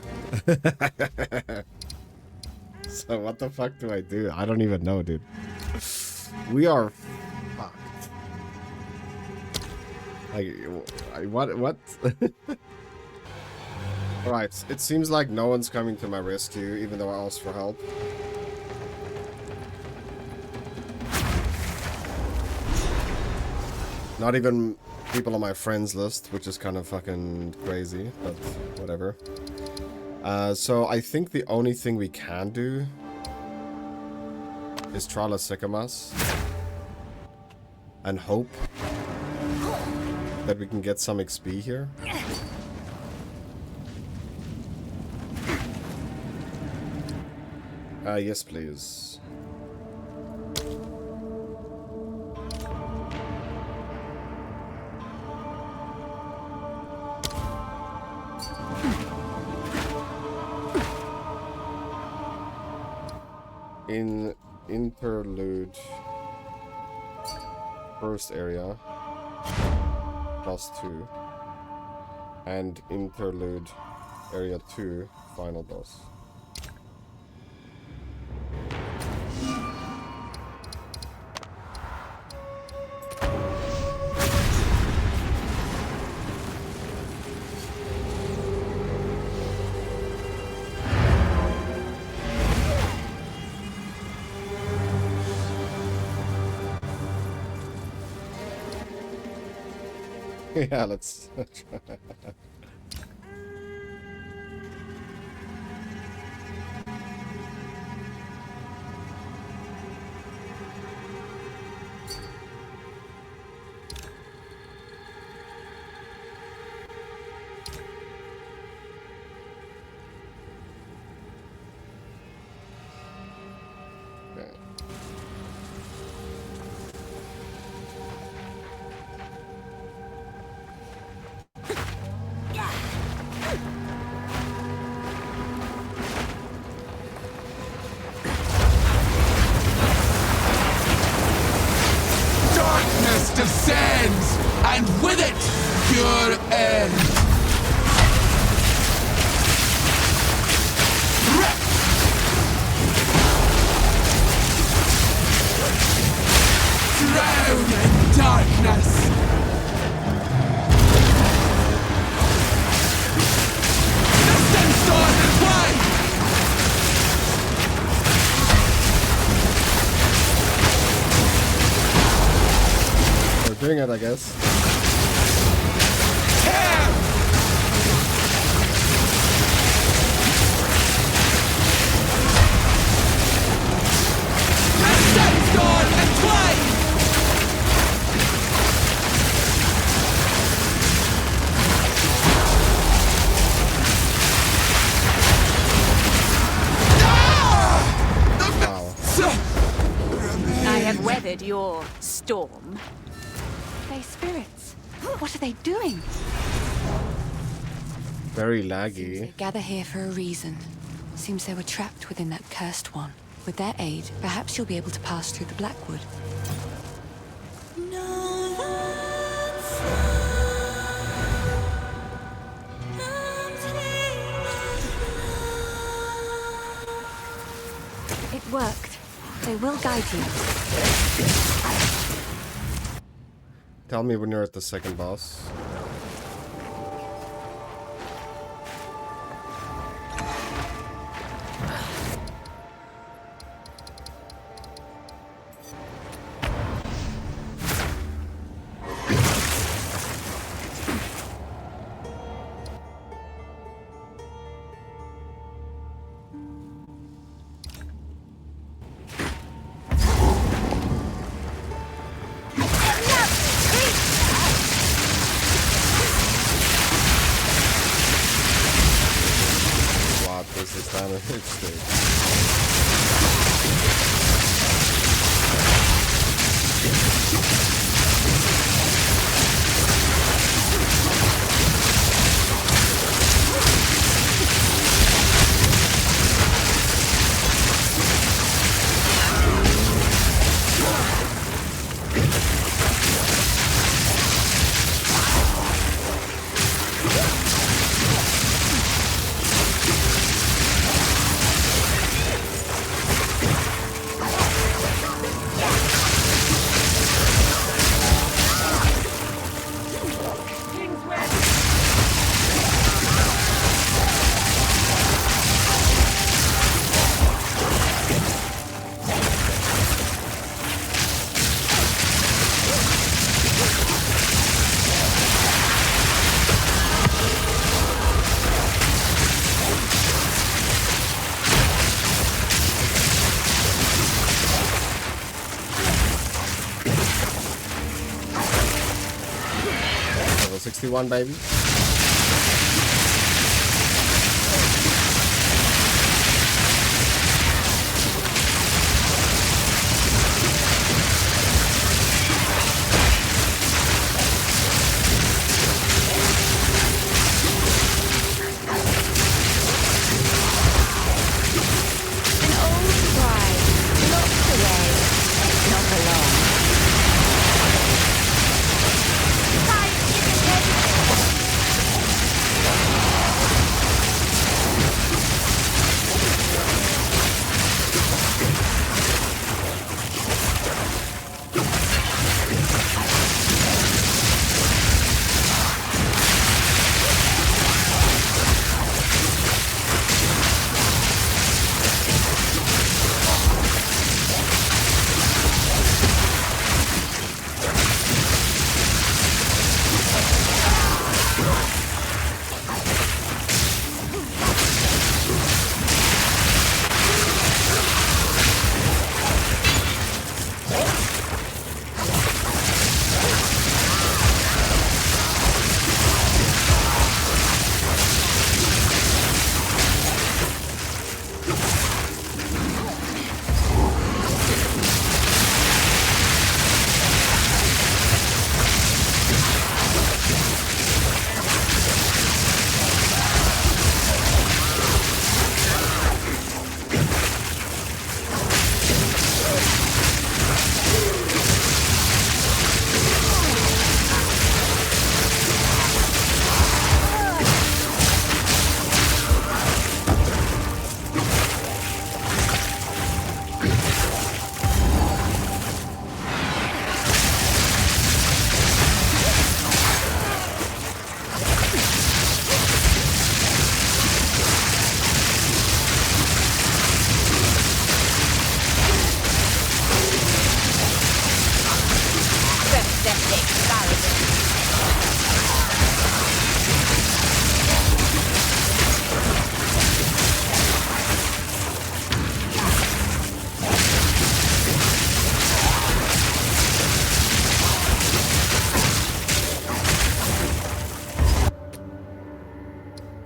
So what the fuck do I do? I don't even know, dude. We are fucked. Like, what? Alright, it seems like no one's coming to my rescue, even though I asked for help. Not even people on my friends list, which is kind of fucking crazy, but whatever. So I think the only thing we can do is try Sycamas and hope that we can get some XP here. Yes, please. In interlude first area +2 and interlude area 2 final boss. Yeah, let's try. Descends, and with it, your end. Drown in darkness. Distant sword and wide. Doing it, I guess. I have weathered your storm. They spirits. What are they doing? Very laggy. They gather here for a reason. Seems they were trapped within that cursed one. With their aid, perhaps you'll be able to pass through the Blackwood. It worked. They will guide you. Tell me when you're at the second boss. Level 61, baby.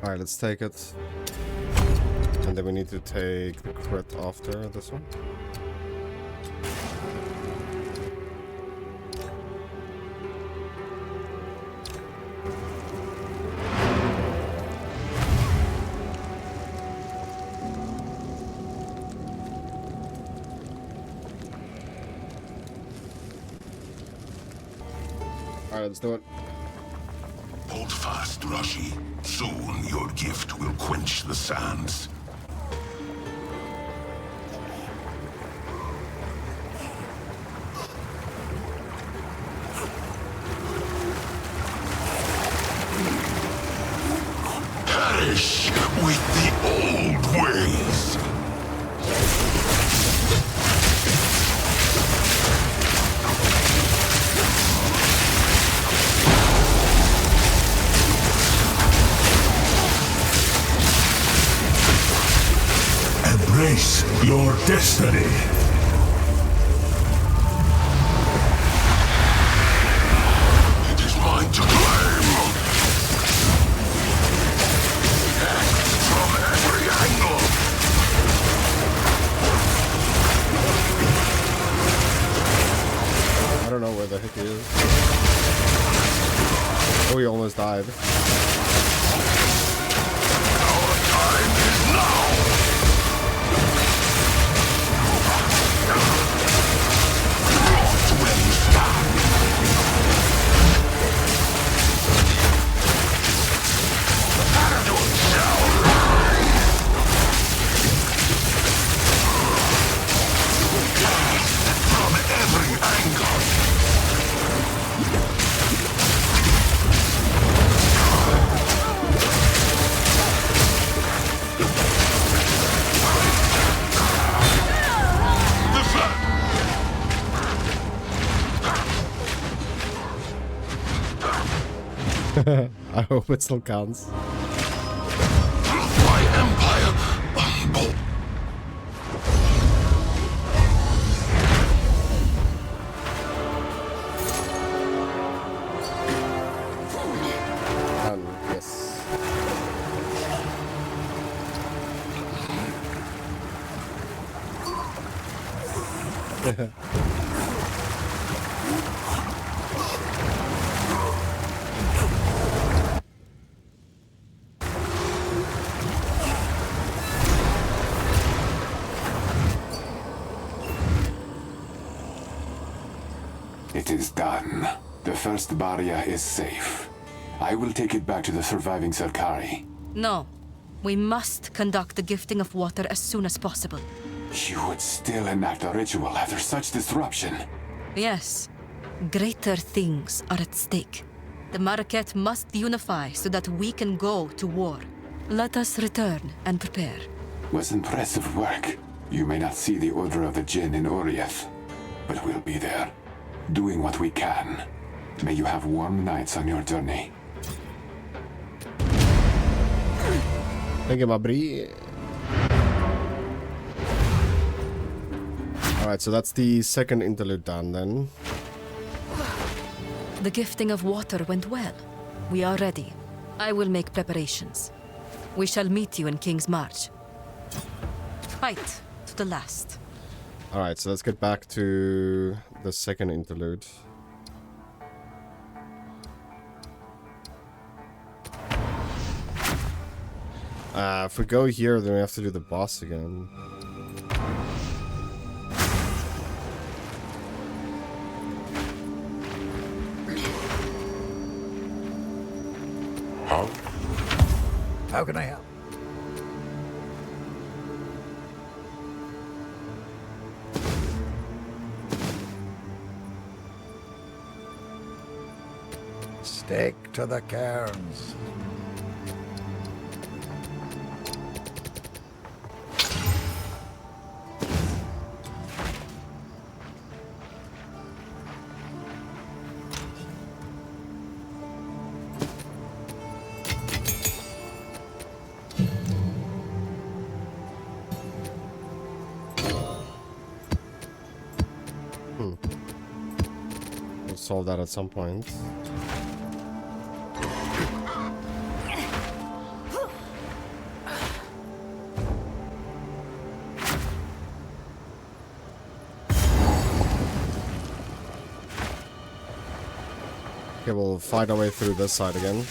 Alright, let's take it. And then we need to take the crit after this one. Alright, let's do it. Hold fast, Rashi. Soon your gift will quench the sands. is your destiny. It is mine to claim. From every angle. I don't know where the heck he is. Oh, he almost died. Our time is now. I hope it still counts. My empire. Yes. It is done. The first barrier is safe. I will take it back to the surviving Sarkari. No. We must conduct the gifting of water as soon as possible. You would still enact a ritual after such disruption? Yes. Greater things are at stake. The Marquette must unify so that we can go to war. Let us return and prepare. Was impressive work. You may not see the Order of the Jinn in Oriath, but we'll be there, doing what we can. May you have warm nights on your journey. Thank you, Mabri. Alright, so that's the second interlude done then. The gifting of water went well. We are ready. I will make preparations. We shall meet you in King's March. Fight to the last. Alright, so let's get back to the second interlude. If we go here, then we have to do the boss again. How can I help? Stick to the cairns. We'll solve that at some point. Okay, we'll fight our way through this side again.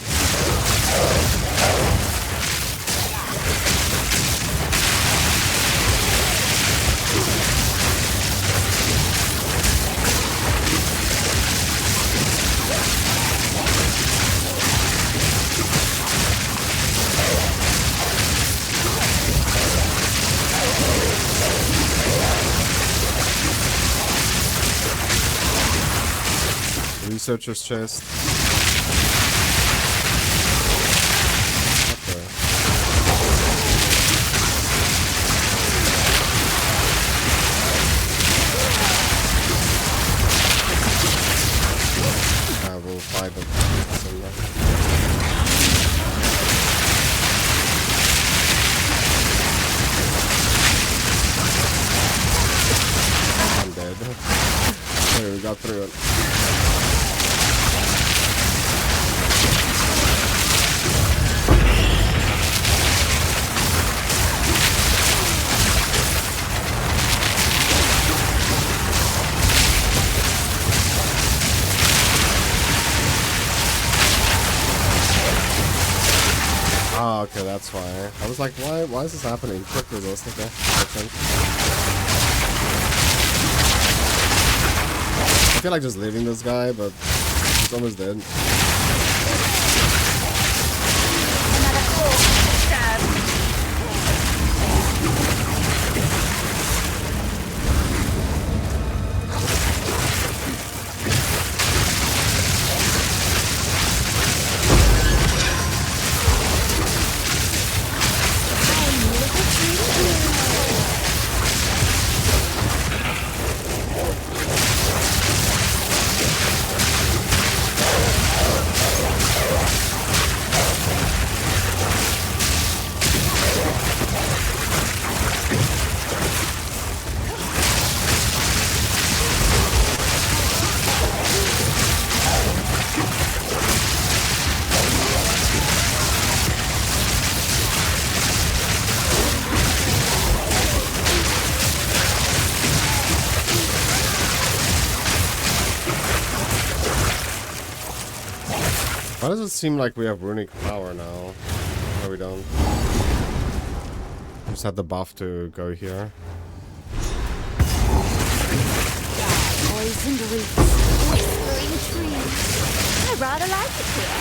Researcher's chest. Okay. We'll fight them. got through it. Oh, okay, that's why. I was like, why is this happening? Quick resist, okay. I feel like just leaving this guy, but he's almost dead. Why does it seem like we have runic power now? No, we don't. We just had the buff to go here. Poisoned roots, whispering trees. I rather like it here.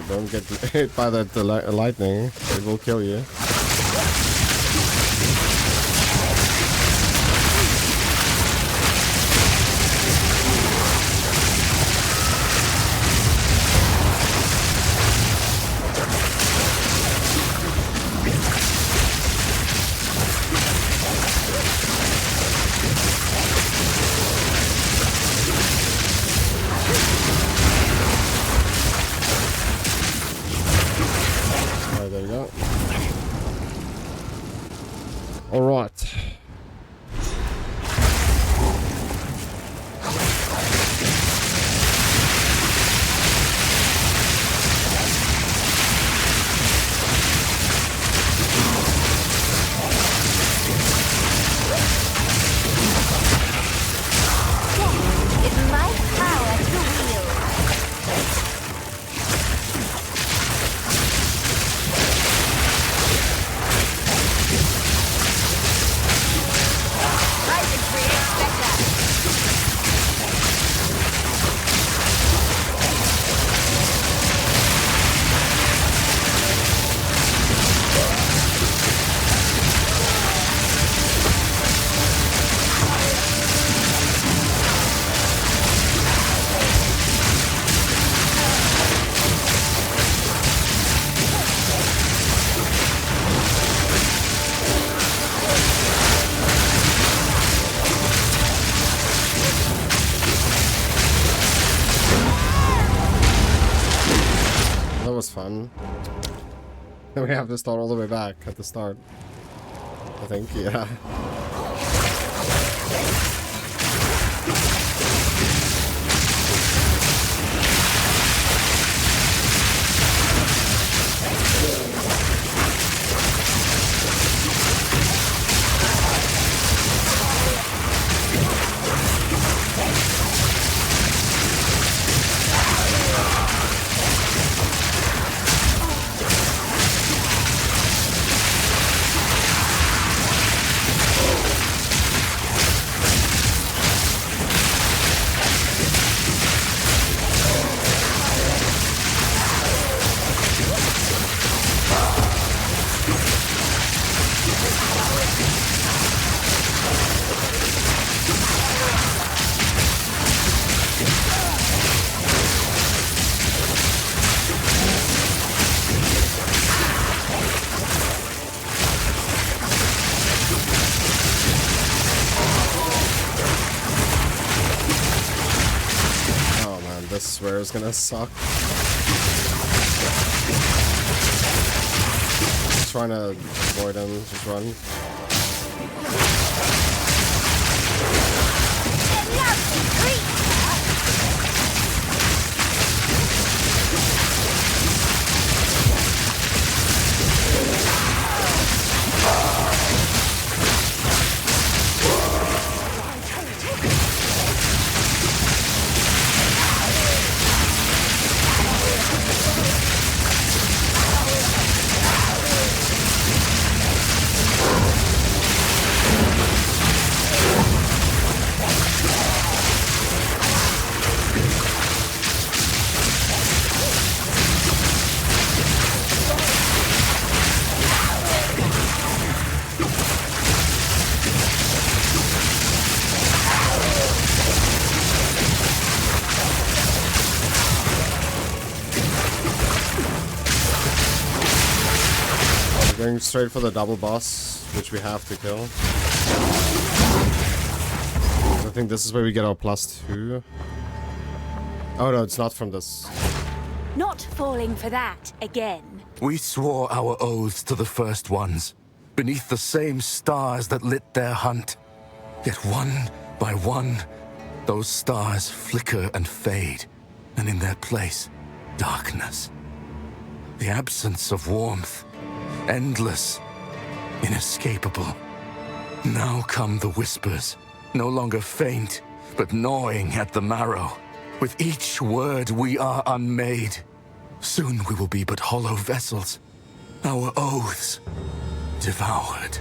Don't get hit by that lightning. It will kill you. There you go. All right. It's my power to wield. That was fun. Then we have to start all the way back at the start. I think, yeah. swear it's gonna suck. Just trying to avoid him, just run. Going straight for the double boss, which we have to kill. I think this is where we get our +2. Oh no, it's not from this. Not falling for that again. We swore our oaths to the First Ones, beneath the same stars that lit their hunt. Yet one by one, those stars flicker and fade, and in their place, darkness. The absence of warmth. Endless, inescapable. Now come the whispers, no longer faint, but gnawing at the marrow. With each word we are unmade. Soon we will be but hollow vessels, our oaths devoured.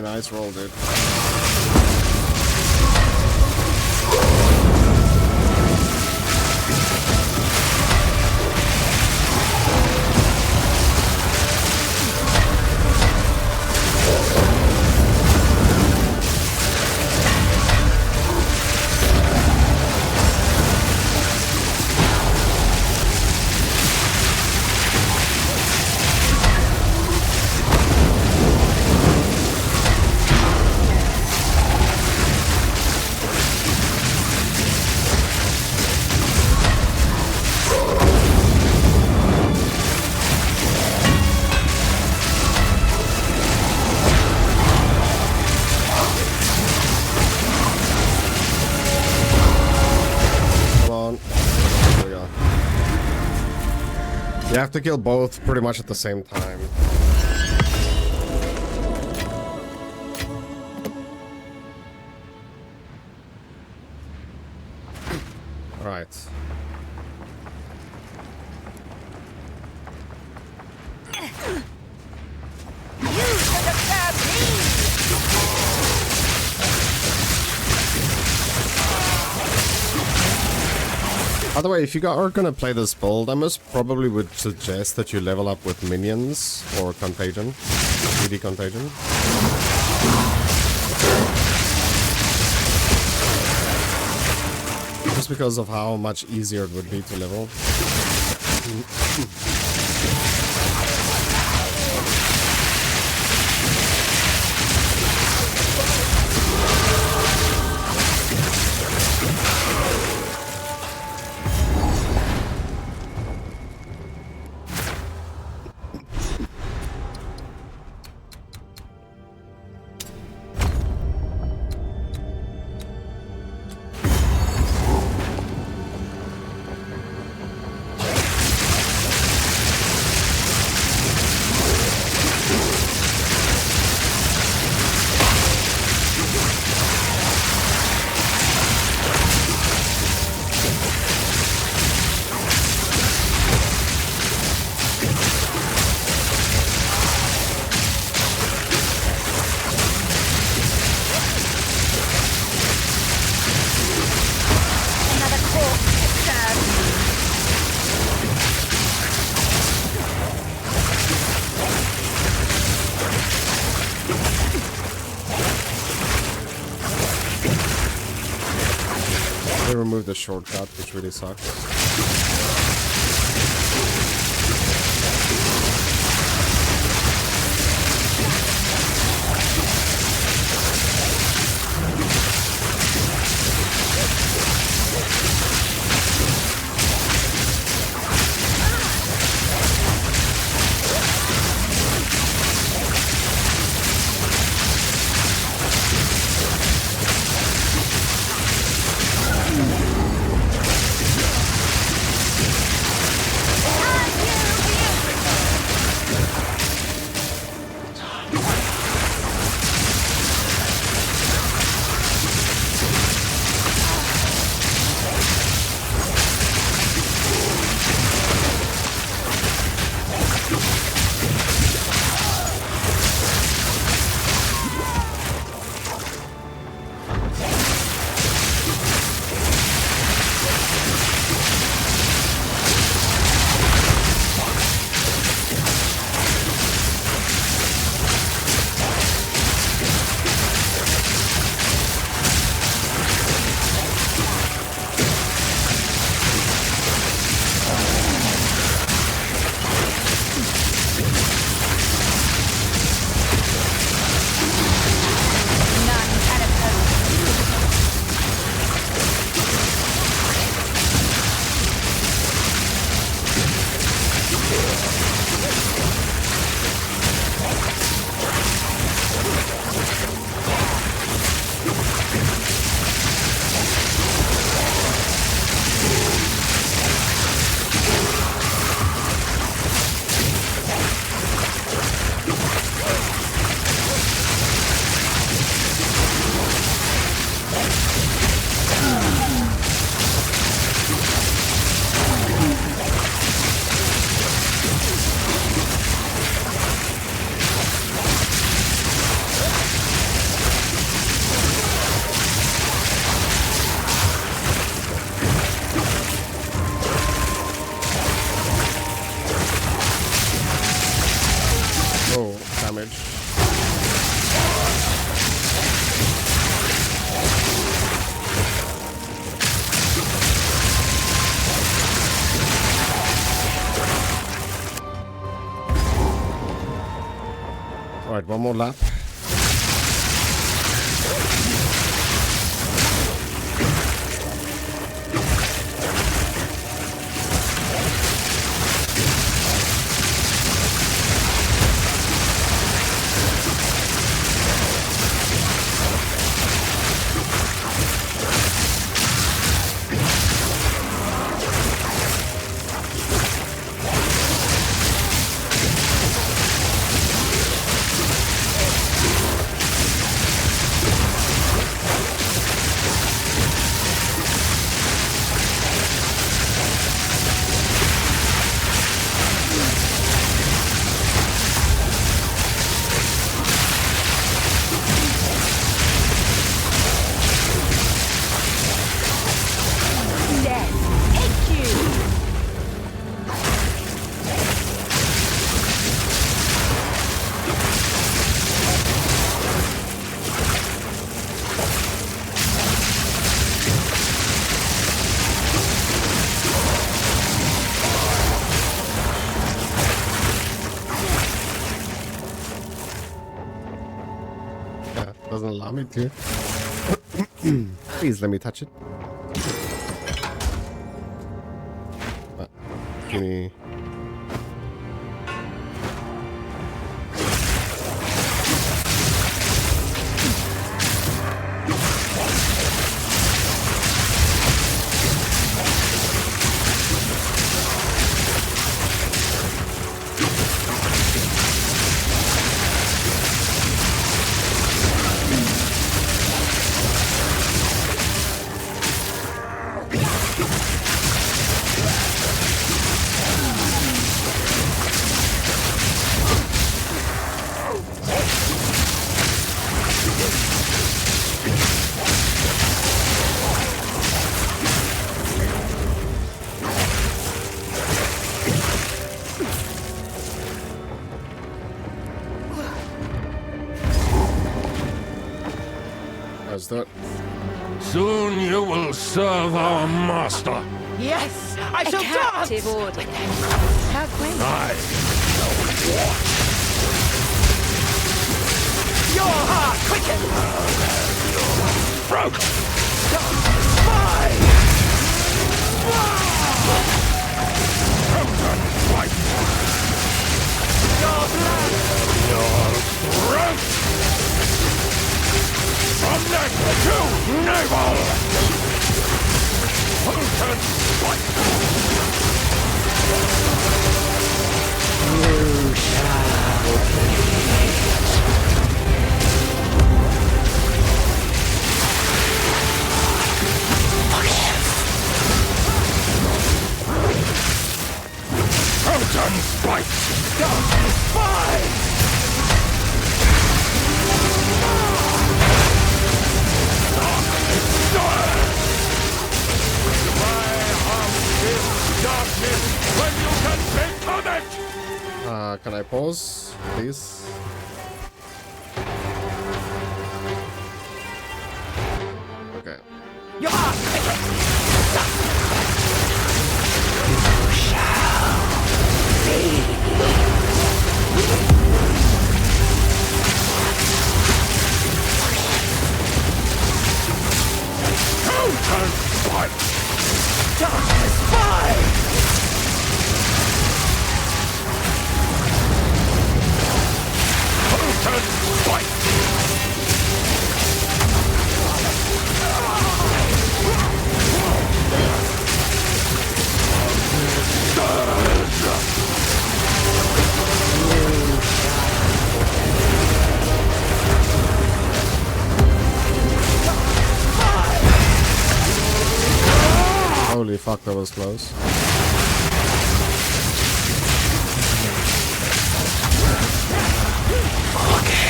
Nice roll, dude. You have to kill both pretty much at the same time. Alright. By the way, if you are gonna play this build, I most probably would suggest that you level up with minions or contagion, melee contagion. Just because of how much easier it would be to level. They removed the shortcut, which really sucks. Alright, one more lap. Doesn't allow me to. Please let me touch it. Give me. Let's do it. Soon you will serve our master. Yes, I A shall captive dance! order. How quaint. I watch. Your heart quicken! Throat! Fine! Frozen fight! Your blood! Your throat! From neck to navel! Frozen fight! You shall bleed. Frozen fight! Fine! Darkness when you can become it! Can I pause, please? Okay. Your heart quicken! Frozen fight! Darkness, fine! Frozen fight! Holy fuck, that was close.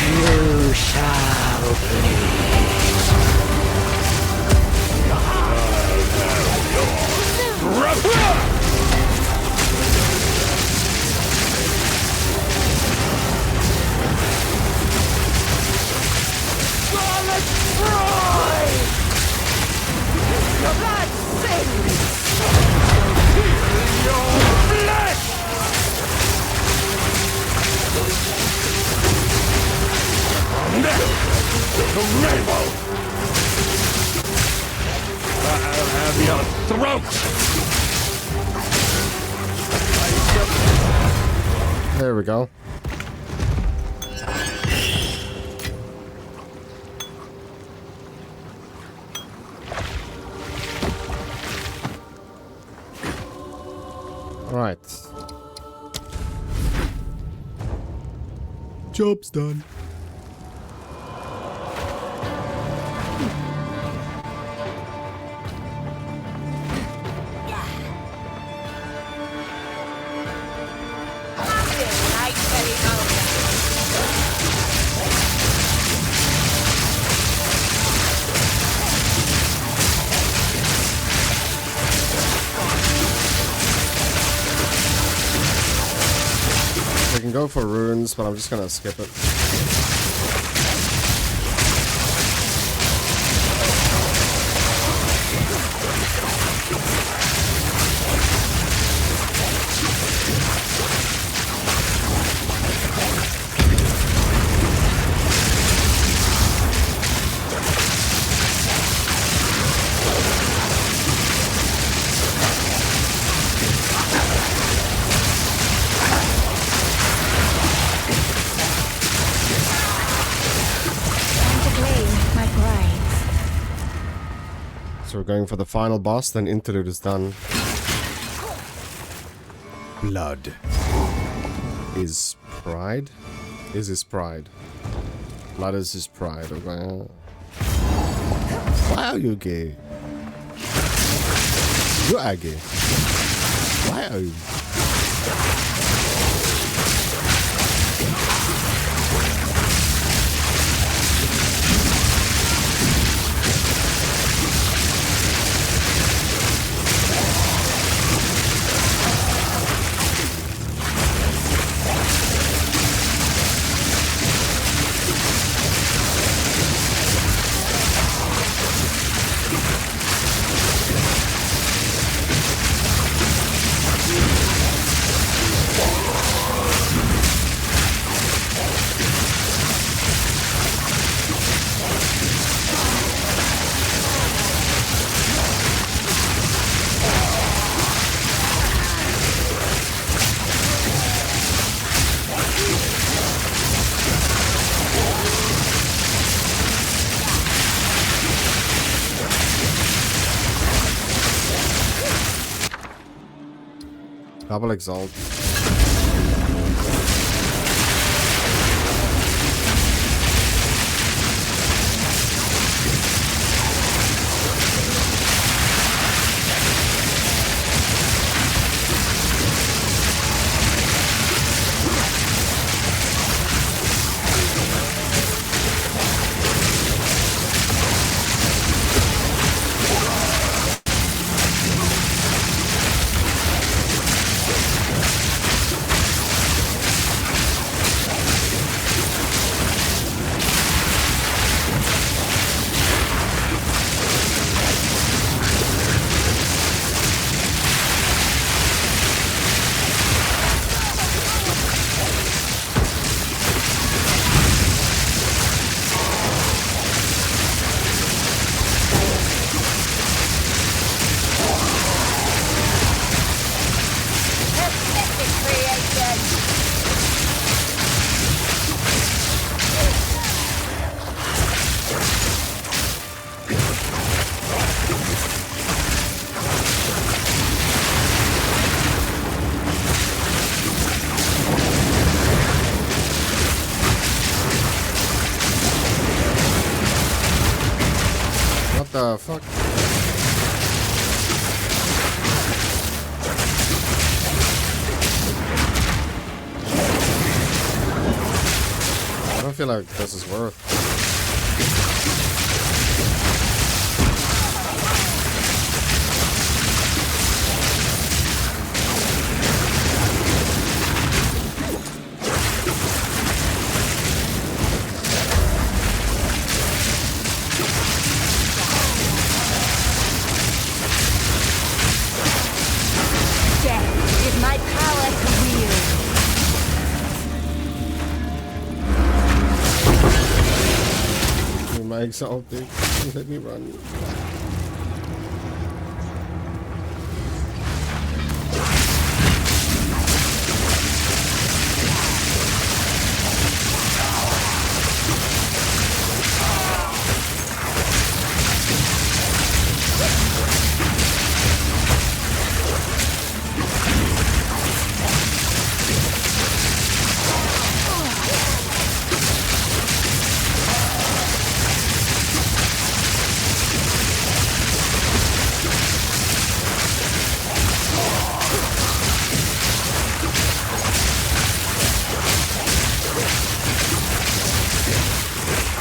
You shall Your blood sings! Your flesh! Neck to navel! I'll have your throat! There we go. Alright. Job's done. We can go for runes, but I'm just gonna skip it. So we're going for the final boss, then interlude is done. Blood is pride? Is his pride. Blood is his pride, okay? Why are you gay? You are gay. Why are you? Double Exalt. What the fuck? I don't feel like this is worth. Death is my power to wield. My Exalt, dude. Let me run.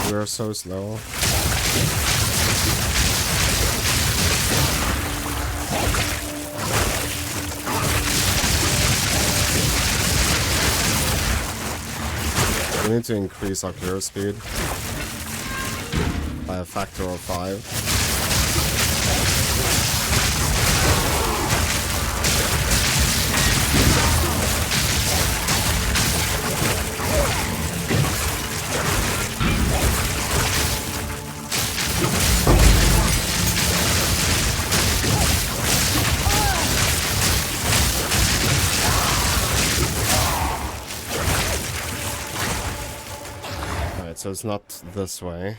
We're so slow. We need to increase our clear speed by a factor of 5. So it's not this way.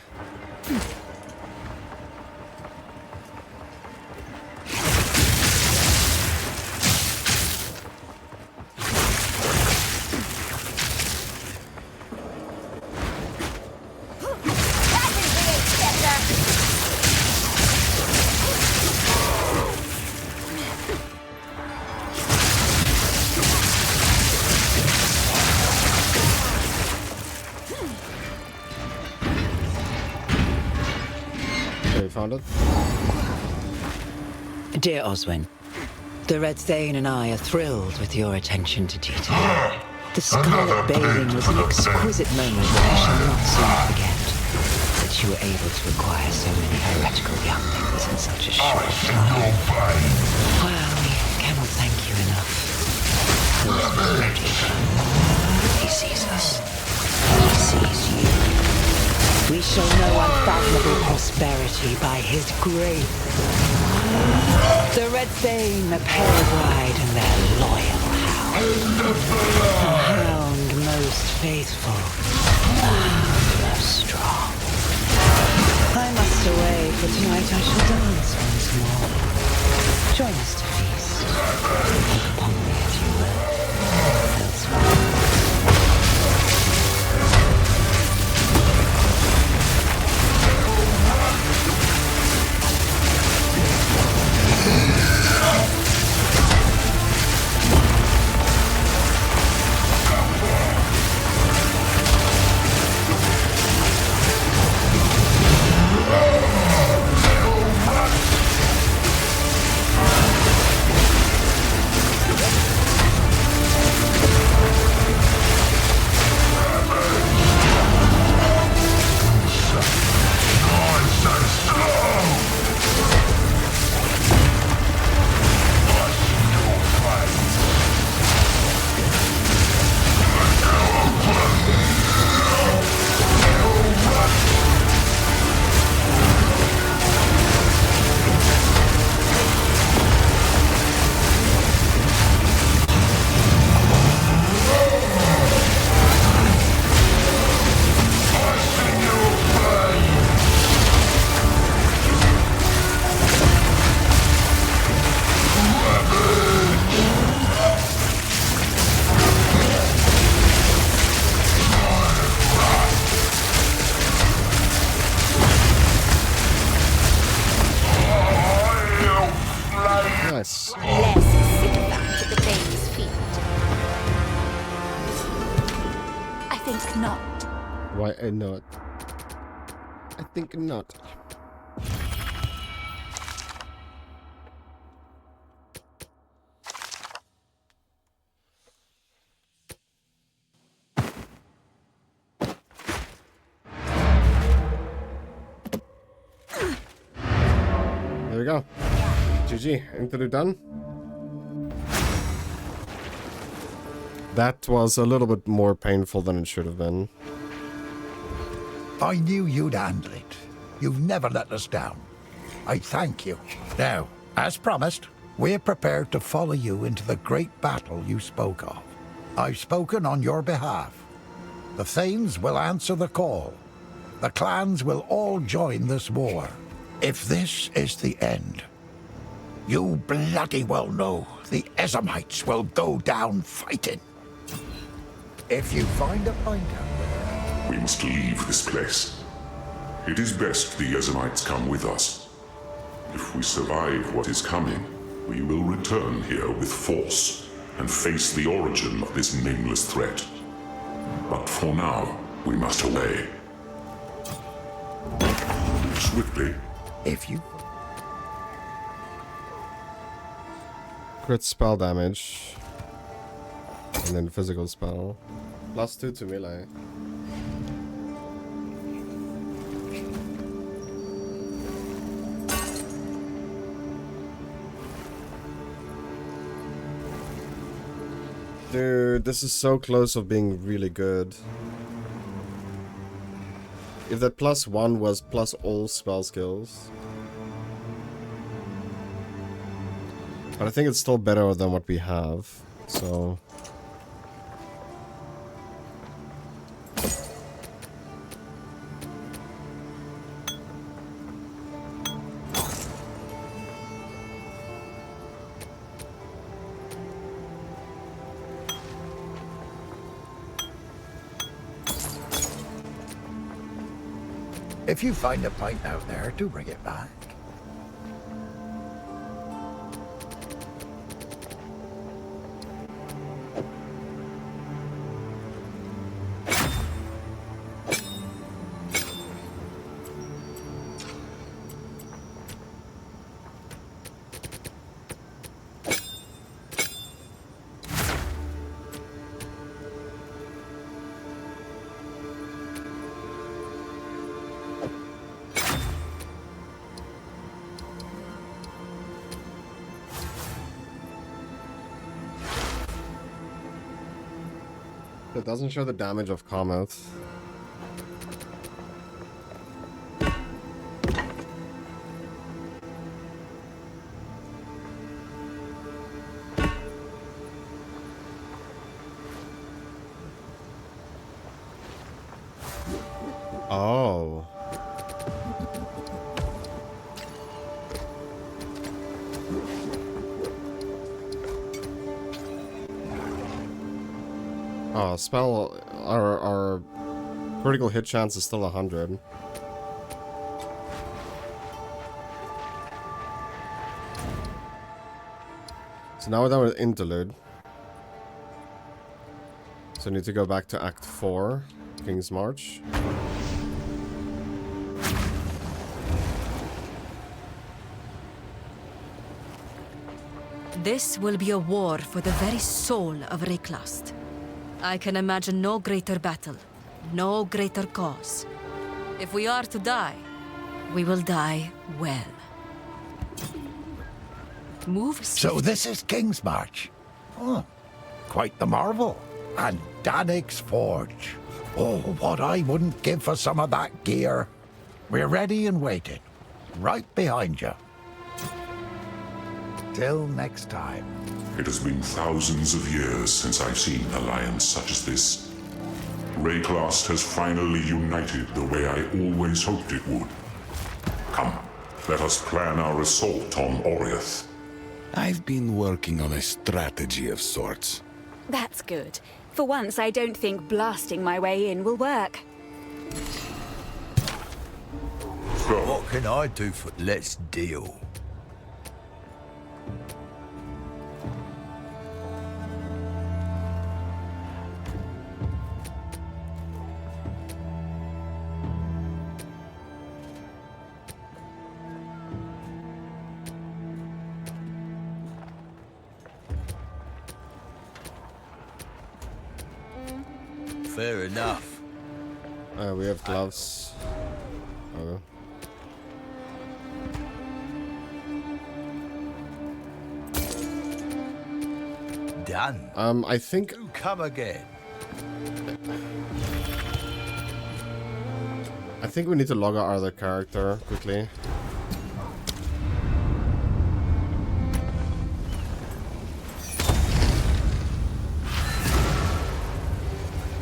Found it. Dear Oswin, the Red Thane and I are thrilled with your attention to detail. The scarlet bathing was an exquisite moment that I shall not soon forget. That you were able to acquire so many heretical younglings in such a short time. Well, we cannot thank you enough. He sees us. He sees you. We shall know unfathomable prosperity by his grace. The Red Thane, the pale bride, and their loyal hound. A hound most faithful and most strong. I must away, for tonight I shall dance once more. Join us to feast. Look upon me if you will. Elsewhere. Nice. Less sycophant at the baby's feet. I think not. Why not? I think not. There we go. GG. Interlude done. That was a little bit more painful than it should have been. I knew you'd handle it. You've never let us down. I thank you. Now, as promised, we're prepared to follow you into the great battle you spoke of. I've spoken on your behalf. The Thanes will answer the call. The clans will all join this war. If this is the end, you bloody well know the Ezamites will go down fighting. If you find a point out there... We must leave this place. It is best the Ezamites come with us. If we survive what is coming, we will return here with force and face the origin of this nameless threat. But for now, we must away. Swiftly. If you... Crit spell damage. And then physical spell. +2 to melee. Dude, this is so close of being really good. If that +1 was plus all spell skills. But I think it's still better than what we have, so... If you find a pint out there, do bring it back. It doesn't show the damage of Comet. Oh. Oh, spell... Our critical hit chance is still 100. So now we're done with Interlude. So I need to go back to Act 4, King's March. This will be a war for the very soul of Reclast. I can imagine no greater battle, no greater cause. If we are to die, we will die well. Move. So this is King's March. Oh, quite the marvel. And Danik's Forge. Oh, what I wouldn't give for some of that gear. We're ready and waiting. Right behind you. Till next time. It has been thousands of years since I've seen an alliance such as this. Reclast has finally united the way I always hoped it would. Come, let us plan our assault on Oriath. I've been working on a strategy of sorts. That's good. For once, I don't think blasting my way in will work. What can I do for... Let's deal. Fair enough. We have gloves. Oh. Done. I think... Come again. I think we need to log our other character quickly.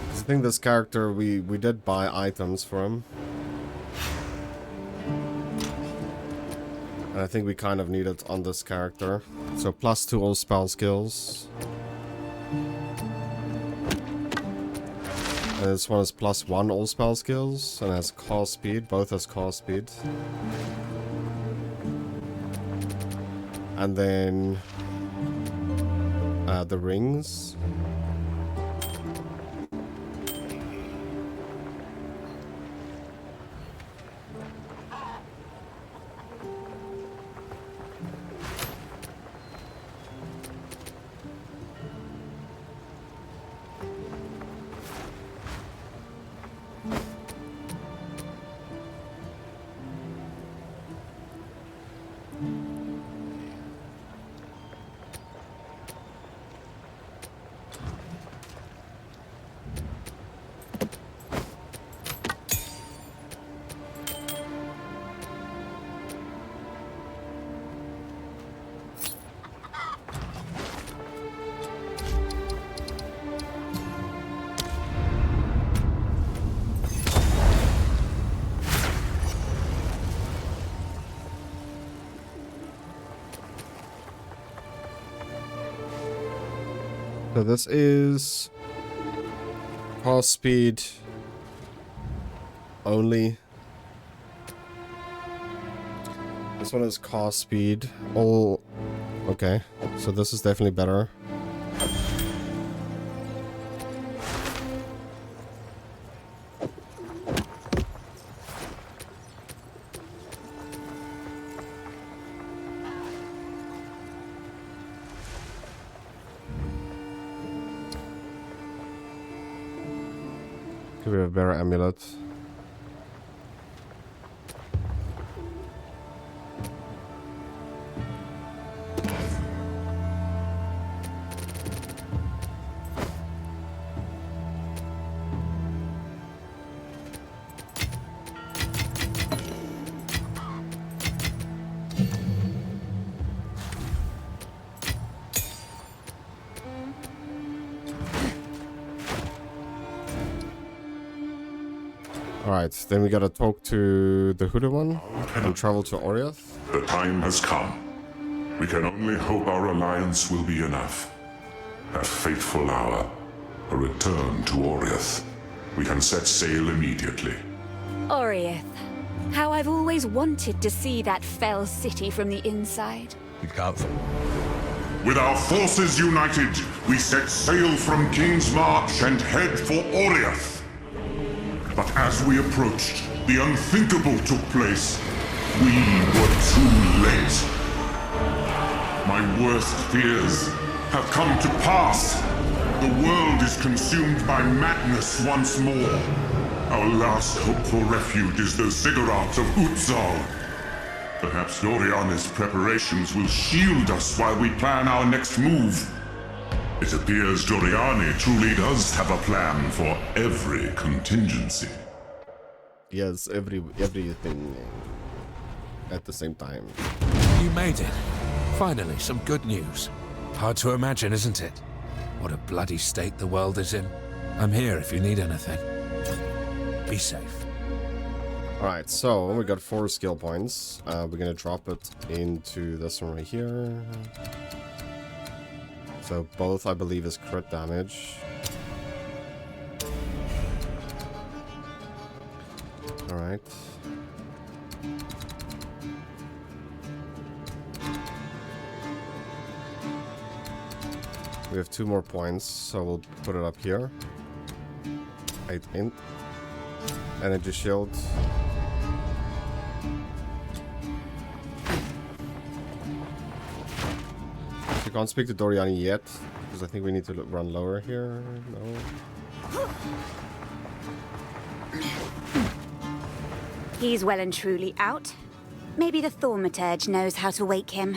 I think this character, we did buy items for him. And I think we kind of need it on this character. So +2 all spell skills. And this one is +1 all spell skills and has call speed, both has call speed. And then the rings. So this is call speed only. This one is call speed. All okay. So this is definitely better. Could be a better amulet. Alright, then we gotta talk to the Hooded one and travel to Oriath. The time has come. We can only hope our alliance will be enough. That fateful hour, A return to Oriath. We can set sail immediately. Oriath. How I've always wanted to see that fell city from the inside. You can't. With our forces united, we set sail from King's March and head for Oriath. But as we approached, the unthinkable took place. We were too late. My worst fears have come to pass. The world is consumed by madness once more. Our last hope for refuge is the Ziggurat of Exile. Perhaps Doriani's preparations will shield us while we plan our next move. It appears Doriani truly does have a plan for every contingency. Yes, everything at the same time. You made it. Finally, some good news. Hard to imagine, isn't it? What a bloody state the world is in. I'm here if you need anything. Be safe. Alright, so we got 4 skill points. We're gonna drop it into this one right here. So both, I believe, is crit damage. Alright. We have 2 more points, so we'll put it up here. 8 int. Energy shield. You can't speak to Doriani yet, because I think we need to run lower here. No. He's well and truly out. Maybe the Thaumaturge knows how to wake him.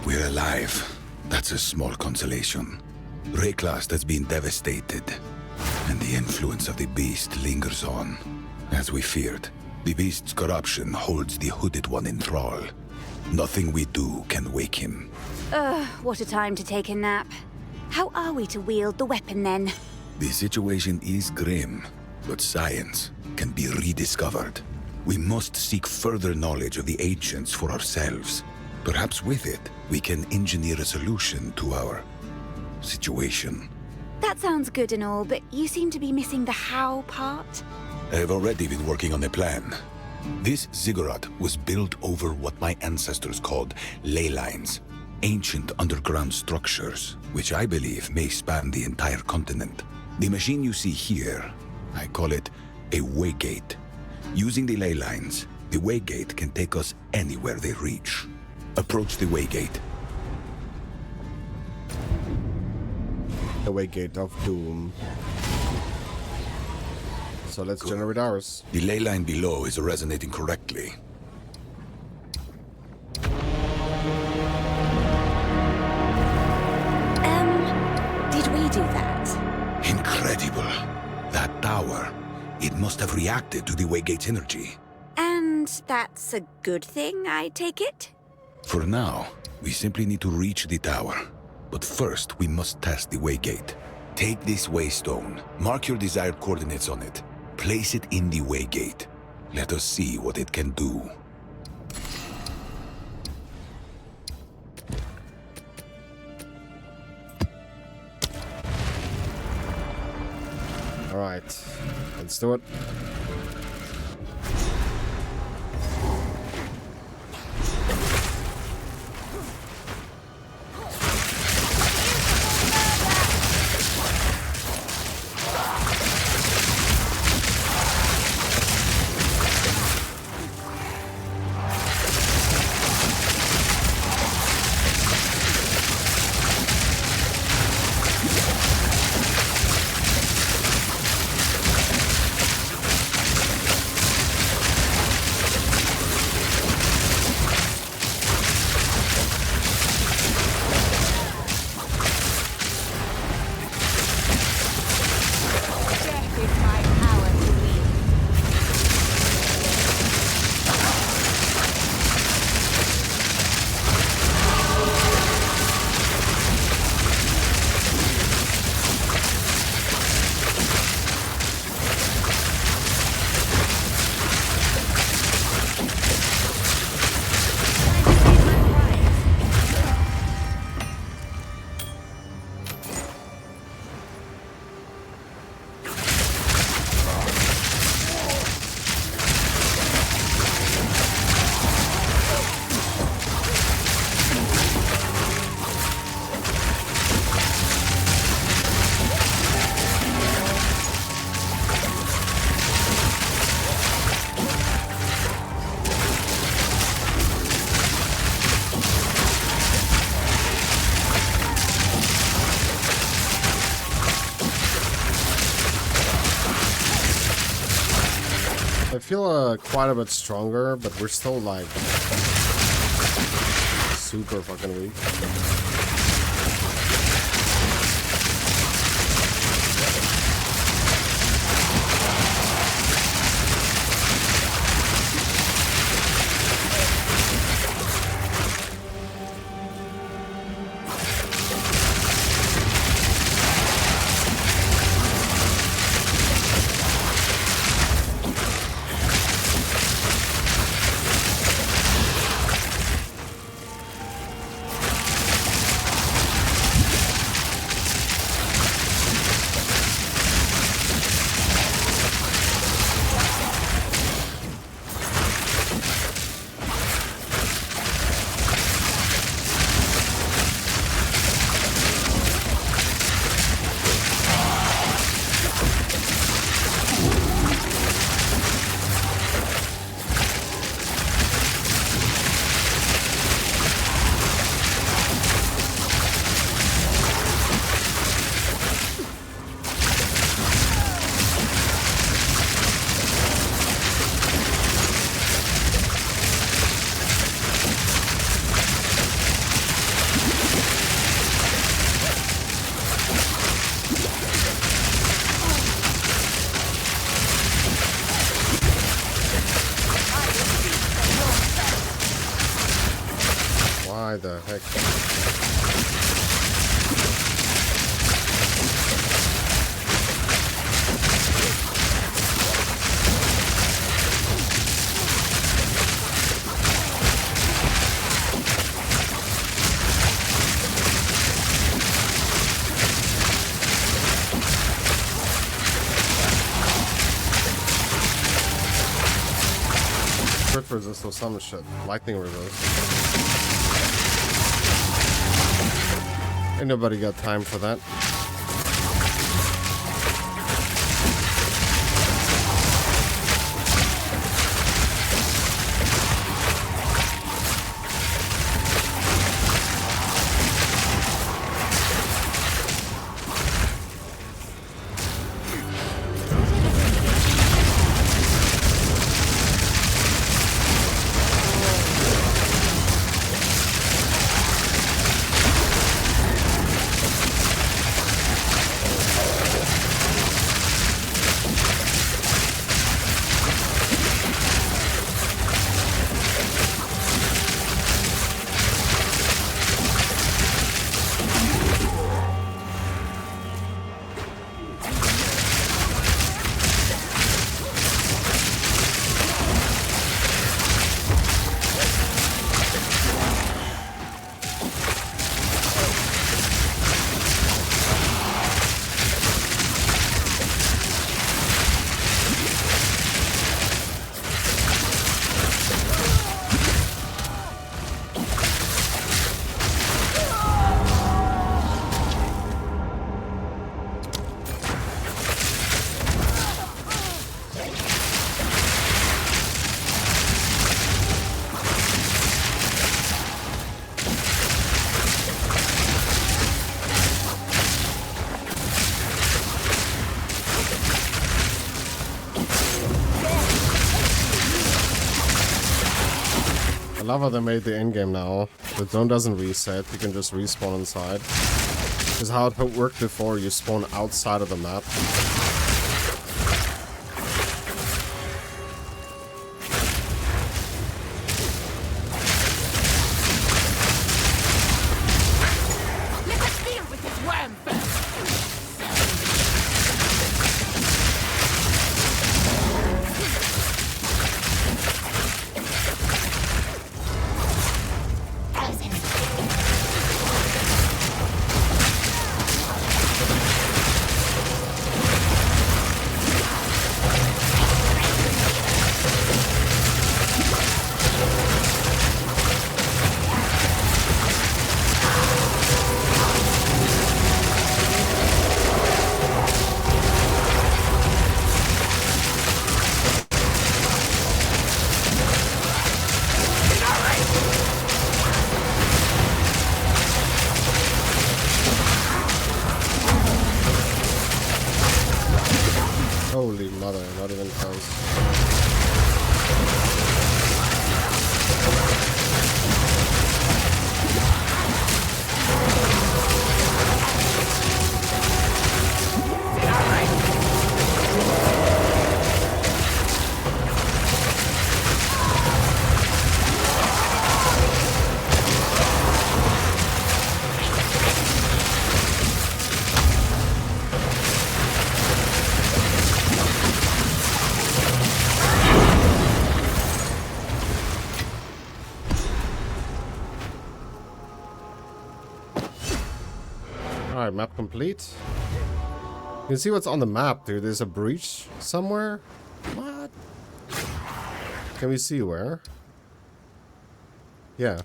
We're alive. That's a small consolation. Reclast has been devastated, and the influence of the beast lingers on. As we feared, the beast's corruption holds the Hooded One in thrall. Nothing we do can wake him. What a time to take a nap. How are we to wield the weapon then? The situation is grim, but science can be rediscovered. We must seek further knowledge of the ancients for ourselves. Perhaps with it, we can engineer a solution to our situation. That sounds good and all, but you seem to be missing the how part. I have already been working on a plan. This ziggurat was built over what my ancestors called ley lines, ancient underground structures, which I believe may span the entire continent. The machine you see here, I call it a waygate. Using the ley lines, the waygate can take us anywhere they reach. Approach the waygate. The waygate of doom. So let's generate ours. The ley line below is resonating correctly. Did we do that? Incredible. That tower, it must have reacted to the waygate's energy. And that's a good thing, I take it? For now, we simply need to reach the tower. But first, we must test the waygate. Take this waystone, mark your desired coordinates on it, place it in the waygate. Let us see what it can do. Alright, let's do it. I feel quite a bit stronger, but we're still like super fucking weak. Why the heck? Crit resist or some shit. Lightning resist. Ain't nobody got time for that. I love how they made the endgame now. The zone doesn't reset, you can just respawn inside. Because how it worked before, you spawn outside of the map. Holy mother, not even close. Alright, map complete. You can see what's on the map, dude. There's a breach somewhere. What? Can we see where? Yeah.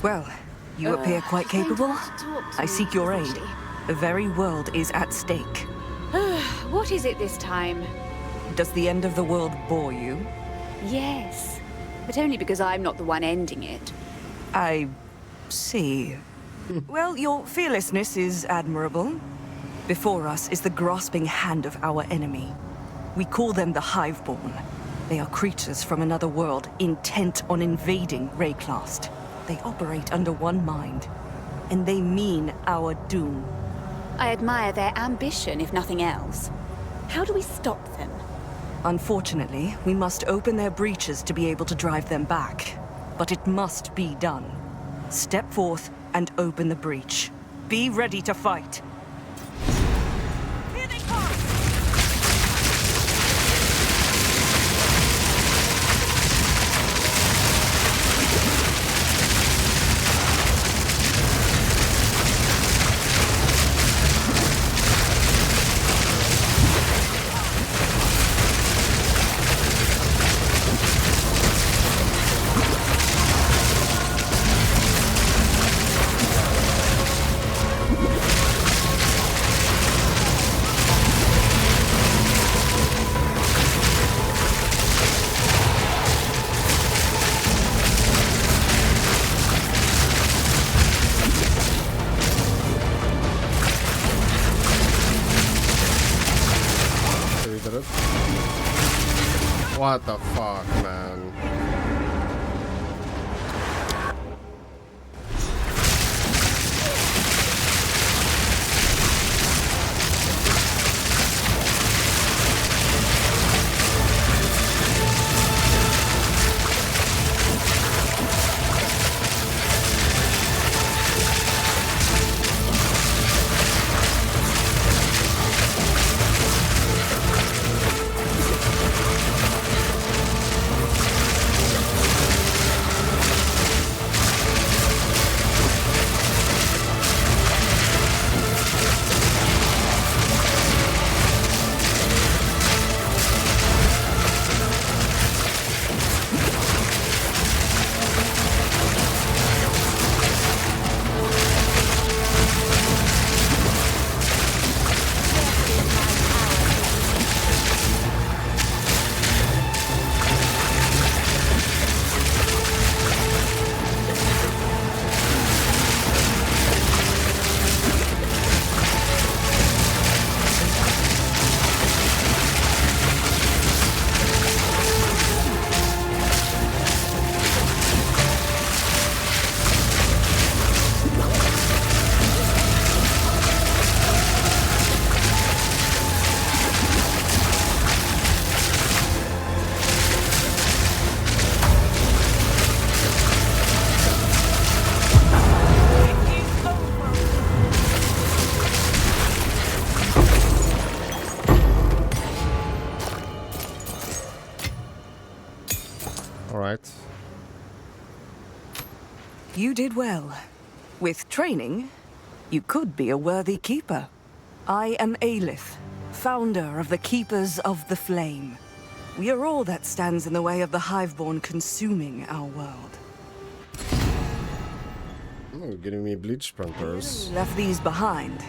Well, you appear quite capable. I seek your aid. The very world is at stake. What is it this time? Does the end of the world bore you? Yes, but only because I'm not the one ending it. I see. Well, your fearlessness is admirable. Before us is the grasping hand of our enemy. We call them the Hiveborn. They are creatures from another world intent on invading Rayclast. They operate under one mind, and they mean our doom. I admire their ambition, if nothing else. How do we stop them? Unfortunately, we must open their breaches to be able to drive them back. But it must be done. Step forth and open the breach. Be ready to fight. What the fuck, man? Alright. You did well. With training, you could be a worthy keeper. I am Aelith, founder of the Keepers of the Flame. We are all that stands in the way of the Hiveborn consuming our world. Oh, getting me bleach sprinters. We left these behind.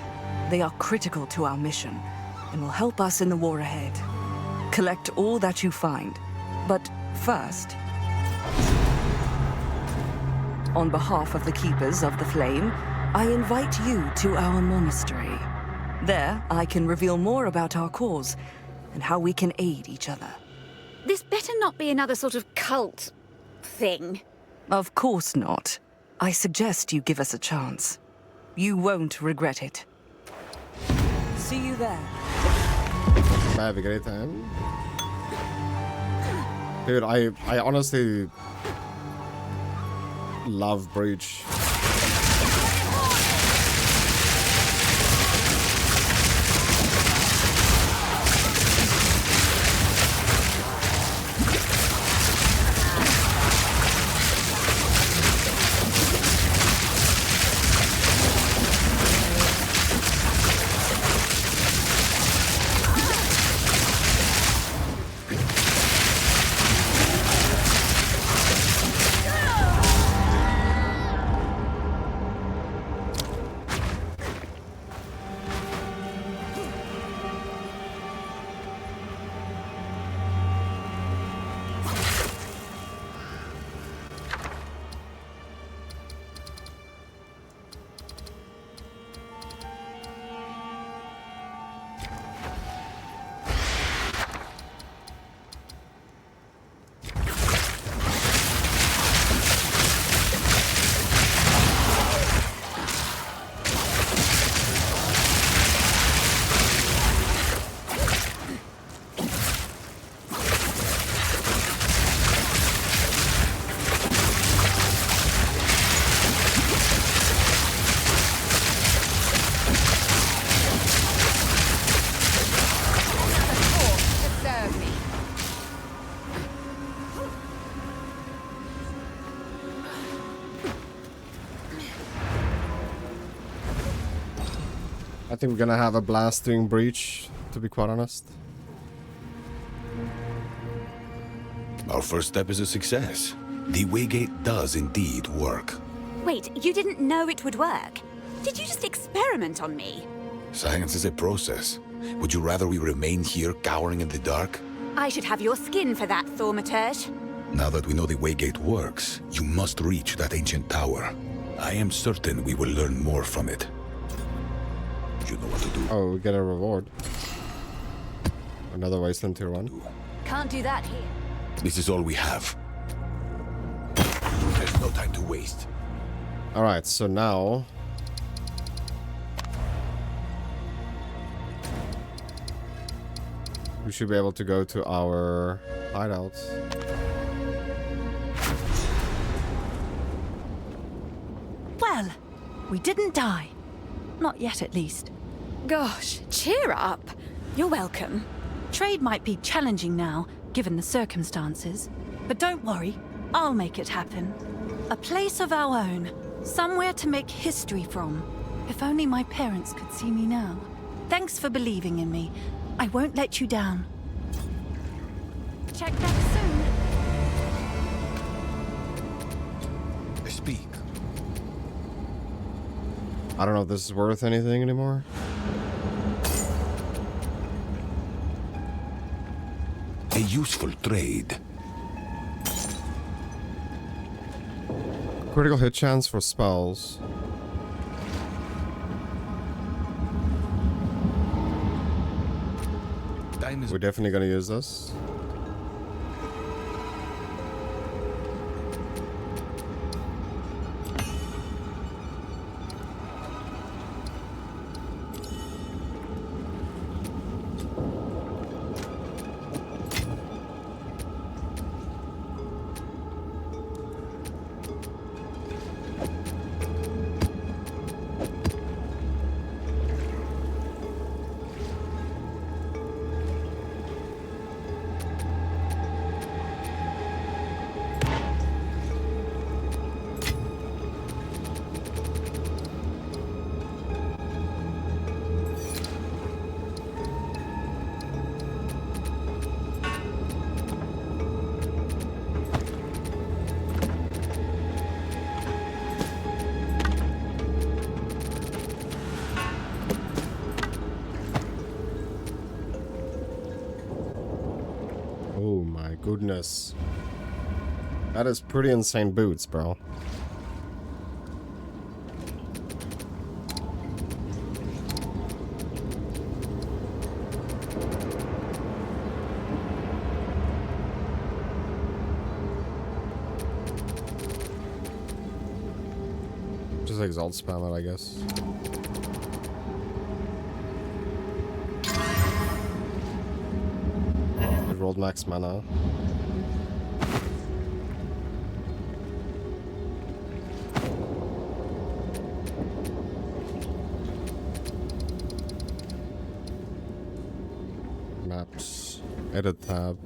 They are critical to our mission and will help us in the war ahead. Collect all that you find. But first, on behalf of the Keepers of the Flame, I invite you to our monastery. There, I can reveal more about our cause and how we can aid each other. This better not be another sort of cult thing. Of course not. I suggest you give us a chance. You won't regret it. See you there. Have a great time. Dude, I honestly love Breach. I think we're gonna have a blasting breach, to be quite honest. Our first step is a success. The Waygate does indeed work. Wait, you didn't know it would work? Did you just experiment on me? Science is a process. Would you rather we remain here cowering in the dark? I should have your skin for that, Thaumaturge. Now that we know the Waygate works, you must reach that ancient tower. I am certain we will learn more from it. You know what to do. Oh, we get a reward. Another wasteland tier 1. Can't do that here. This is all we have. There's no time to waste. Alright, so now... we should be able to go to our hideouts. Well, we didn't die. Not yet, at least. Gosh, cheer up. You're welcome. Trade might be challenging now, given the circumstances. But don't worry, I'll make it happen. A place of our own. Somewhere to make history from. If only my parents could see me now. Thanks for believing in me. I won't let you down. Check back soon. Speak. I don't know if this is worth anything anymore. A useful trade. Critical hit chance for spells. We're definitely gonna use this. Oh my goodness. That is pretty insane boots, bro. Just Exile spam it, I guess. It rolled max mana. Maps. Edit tab.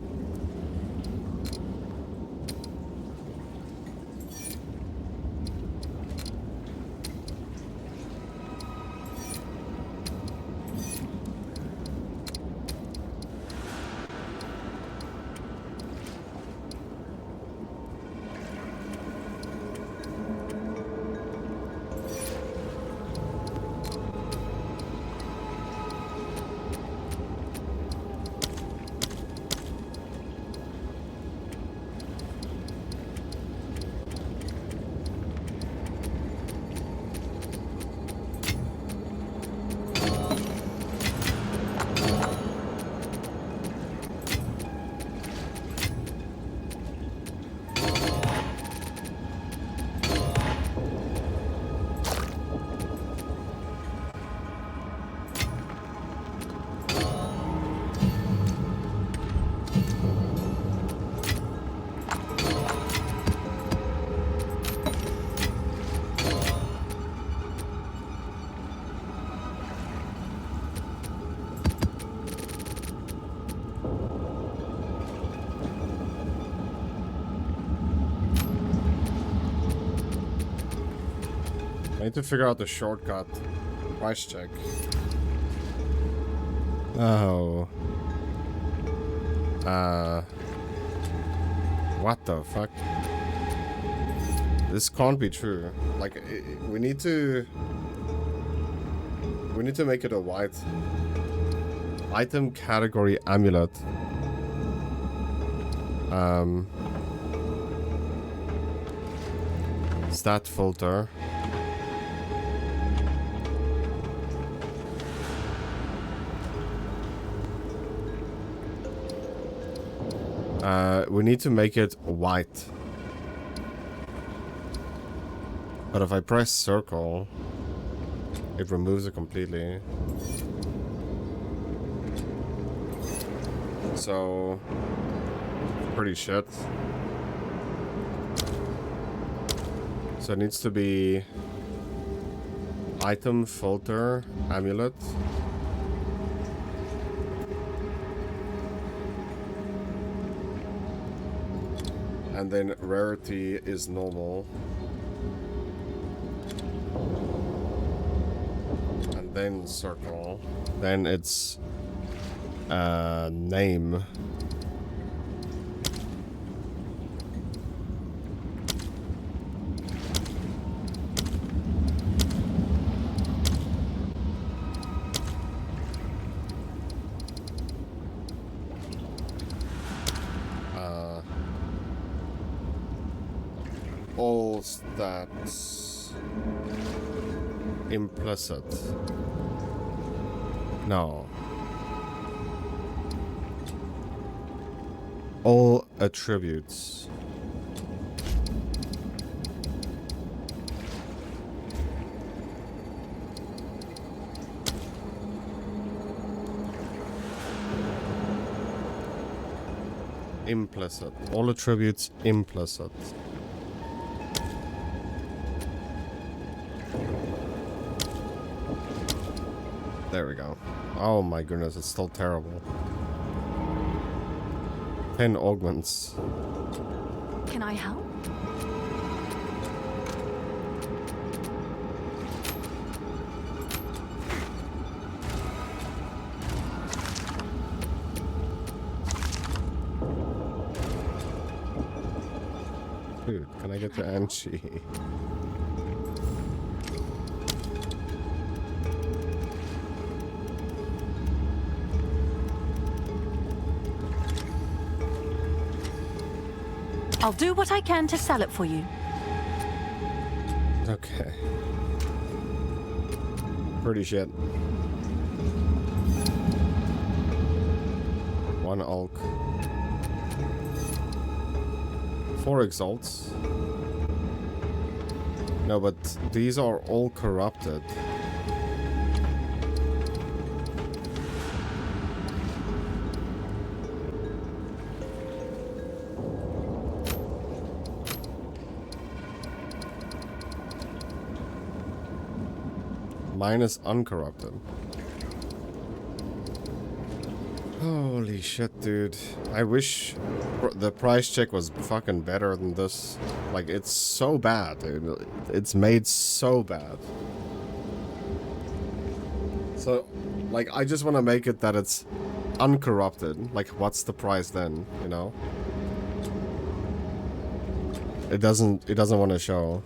I need to figure out the shortcut. Price check. Oh. What the fuck? This can't be true. Like, we need to make it a white item category amulet. Stat filter. We need to make it white. But if I press circle, it removes it completely. So, pretty shit. So it needs to be item filter amulet. And then rarity is normal. And then circle. Then it's name. All stats implicit. No. All attributes. Implicit. All attributes implicit. There we go. Oh my goodness, it's still terrible. 10 augments. Can I help? Dude, can I get to Anchi? I'll do what I can to sell it for you. Okay. Pretty shit. 1 Ulk. 4 Exalts. No, but these are all corrupted. Mine is uncorrupted. Holy shit, dude. I wish the price check was fucking better than this. Like, it's so bad, dude. It's made so bad. So, like, I just want to make it that it's uncorrupted. Like, what's the price then, you know? It doesn't want to show.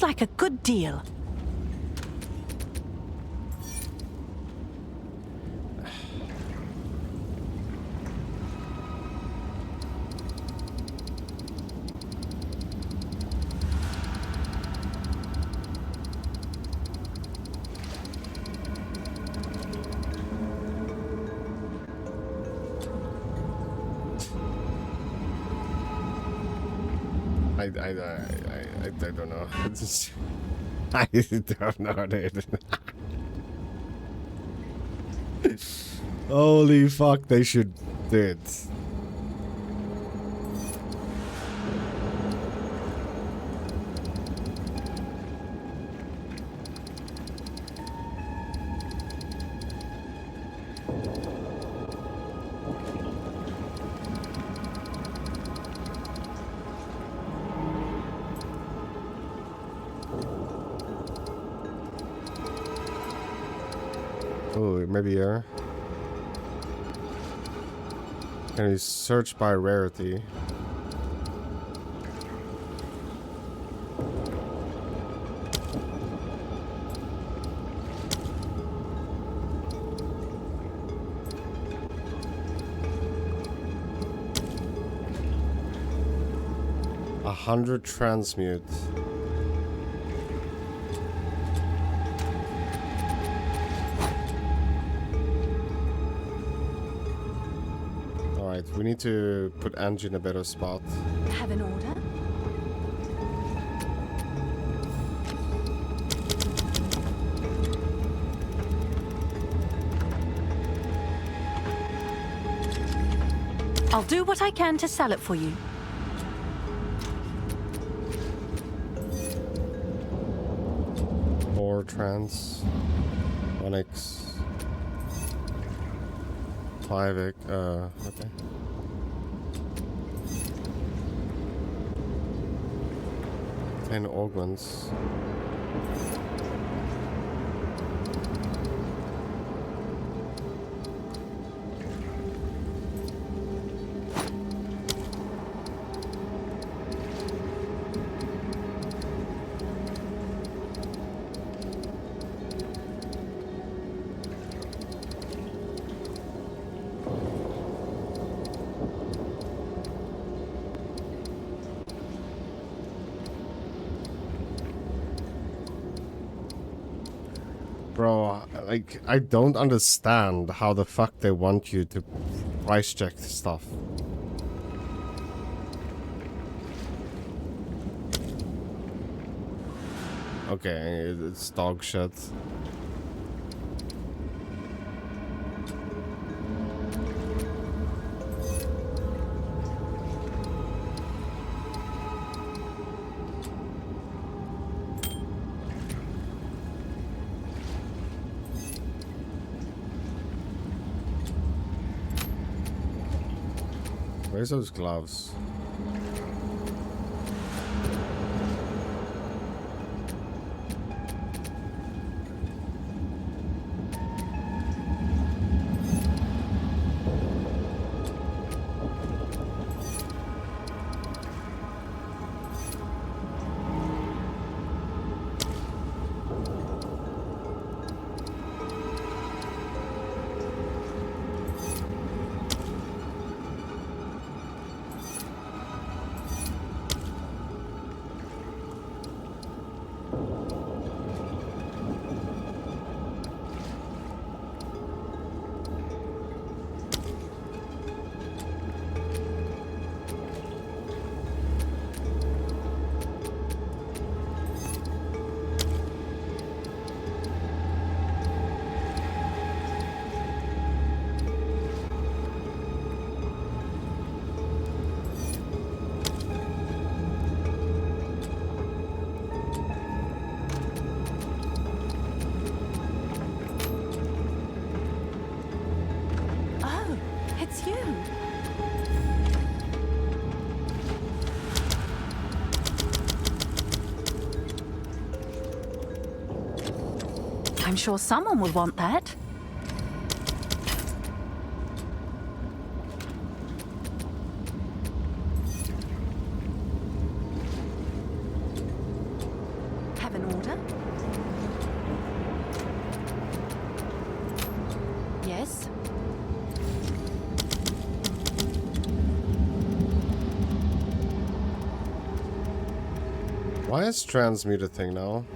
Like a good deal. I don't know. It's just, I don't know, dude. Holy fuck, they should do it. Oh, maybe here. Can we search by rarity? A 100 transmute. We need to put Angie in a better spot. Have an order? I'll do what I can to sell it for you. Four trans, 1x, 5x. Okay. 10 augments. Bro, like, I don't understand how the fuck they want you to price check stuff. Okay, it's dog shit. Where's those gloves? I'm sure someone will want that. Have an order? Yes? Why is transmute a thing now?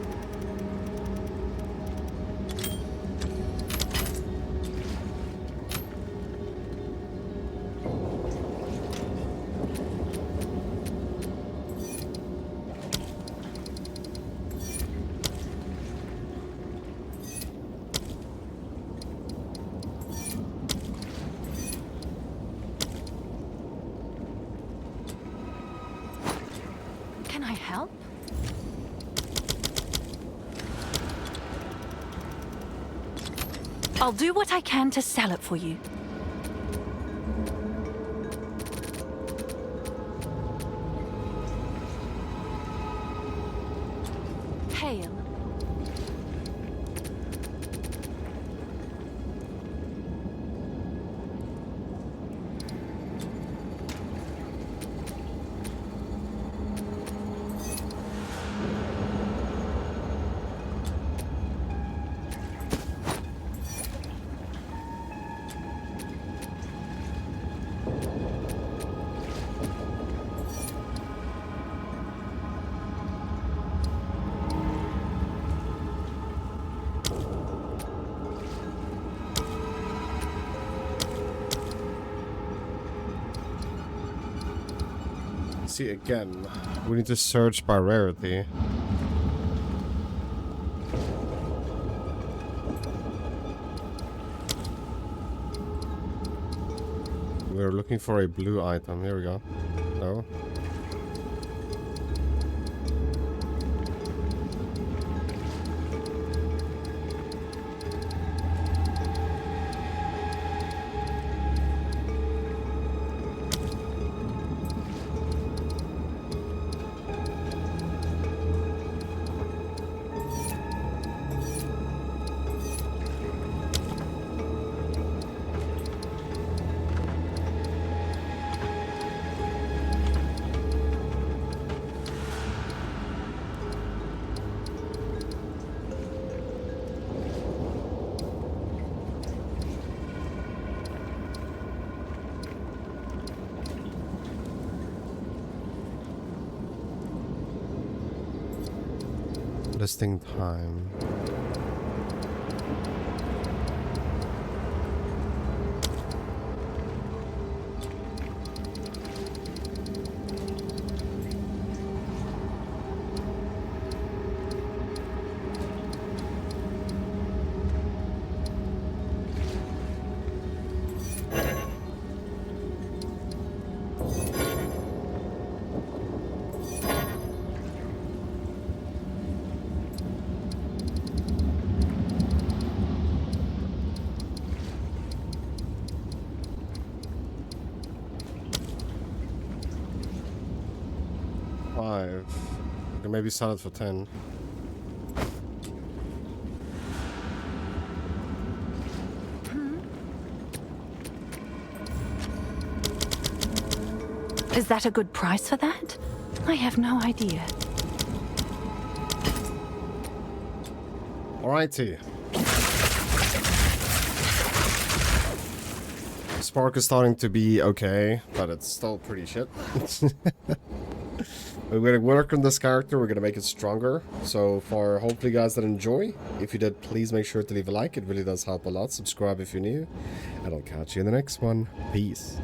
Can I help? I'll do what I can to sell it for you. Hail. See, again, we need to search by rarity. We're looking for a blue item. Here we go. No. Listing time. We can maybe sell it for 10. Is that a good price for that? I have no idea. Alrighty. Spark is starting to be okay, but it's still pretty shit. We're gonna work on this character, we're gonna make it stronger. So for hopefully you guys that enjoy, if you did, please make sure to leave a like, it really does help a lot. Subscribe if you're new, and I'll catch you in the next one. Peace.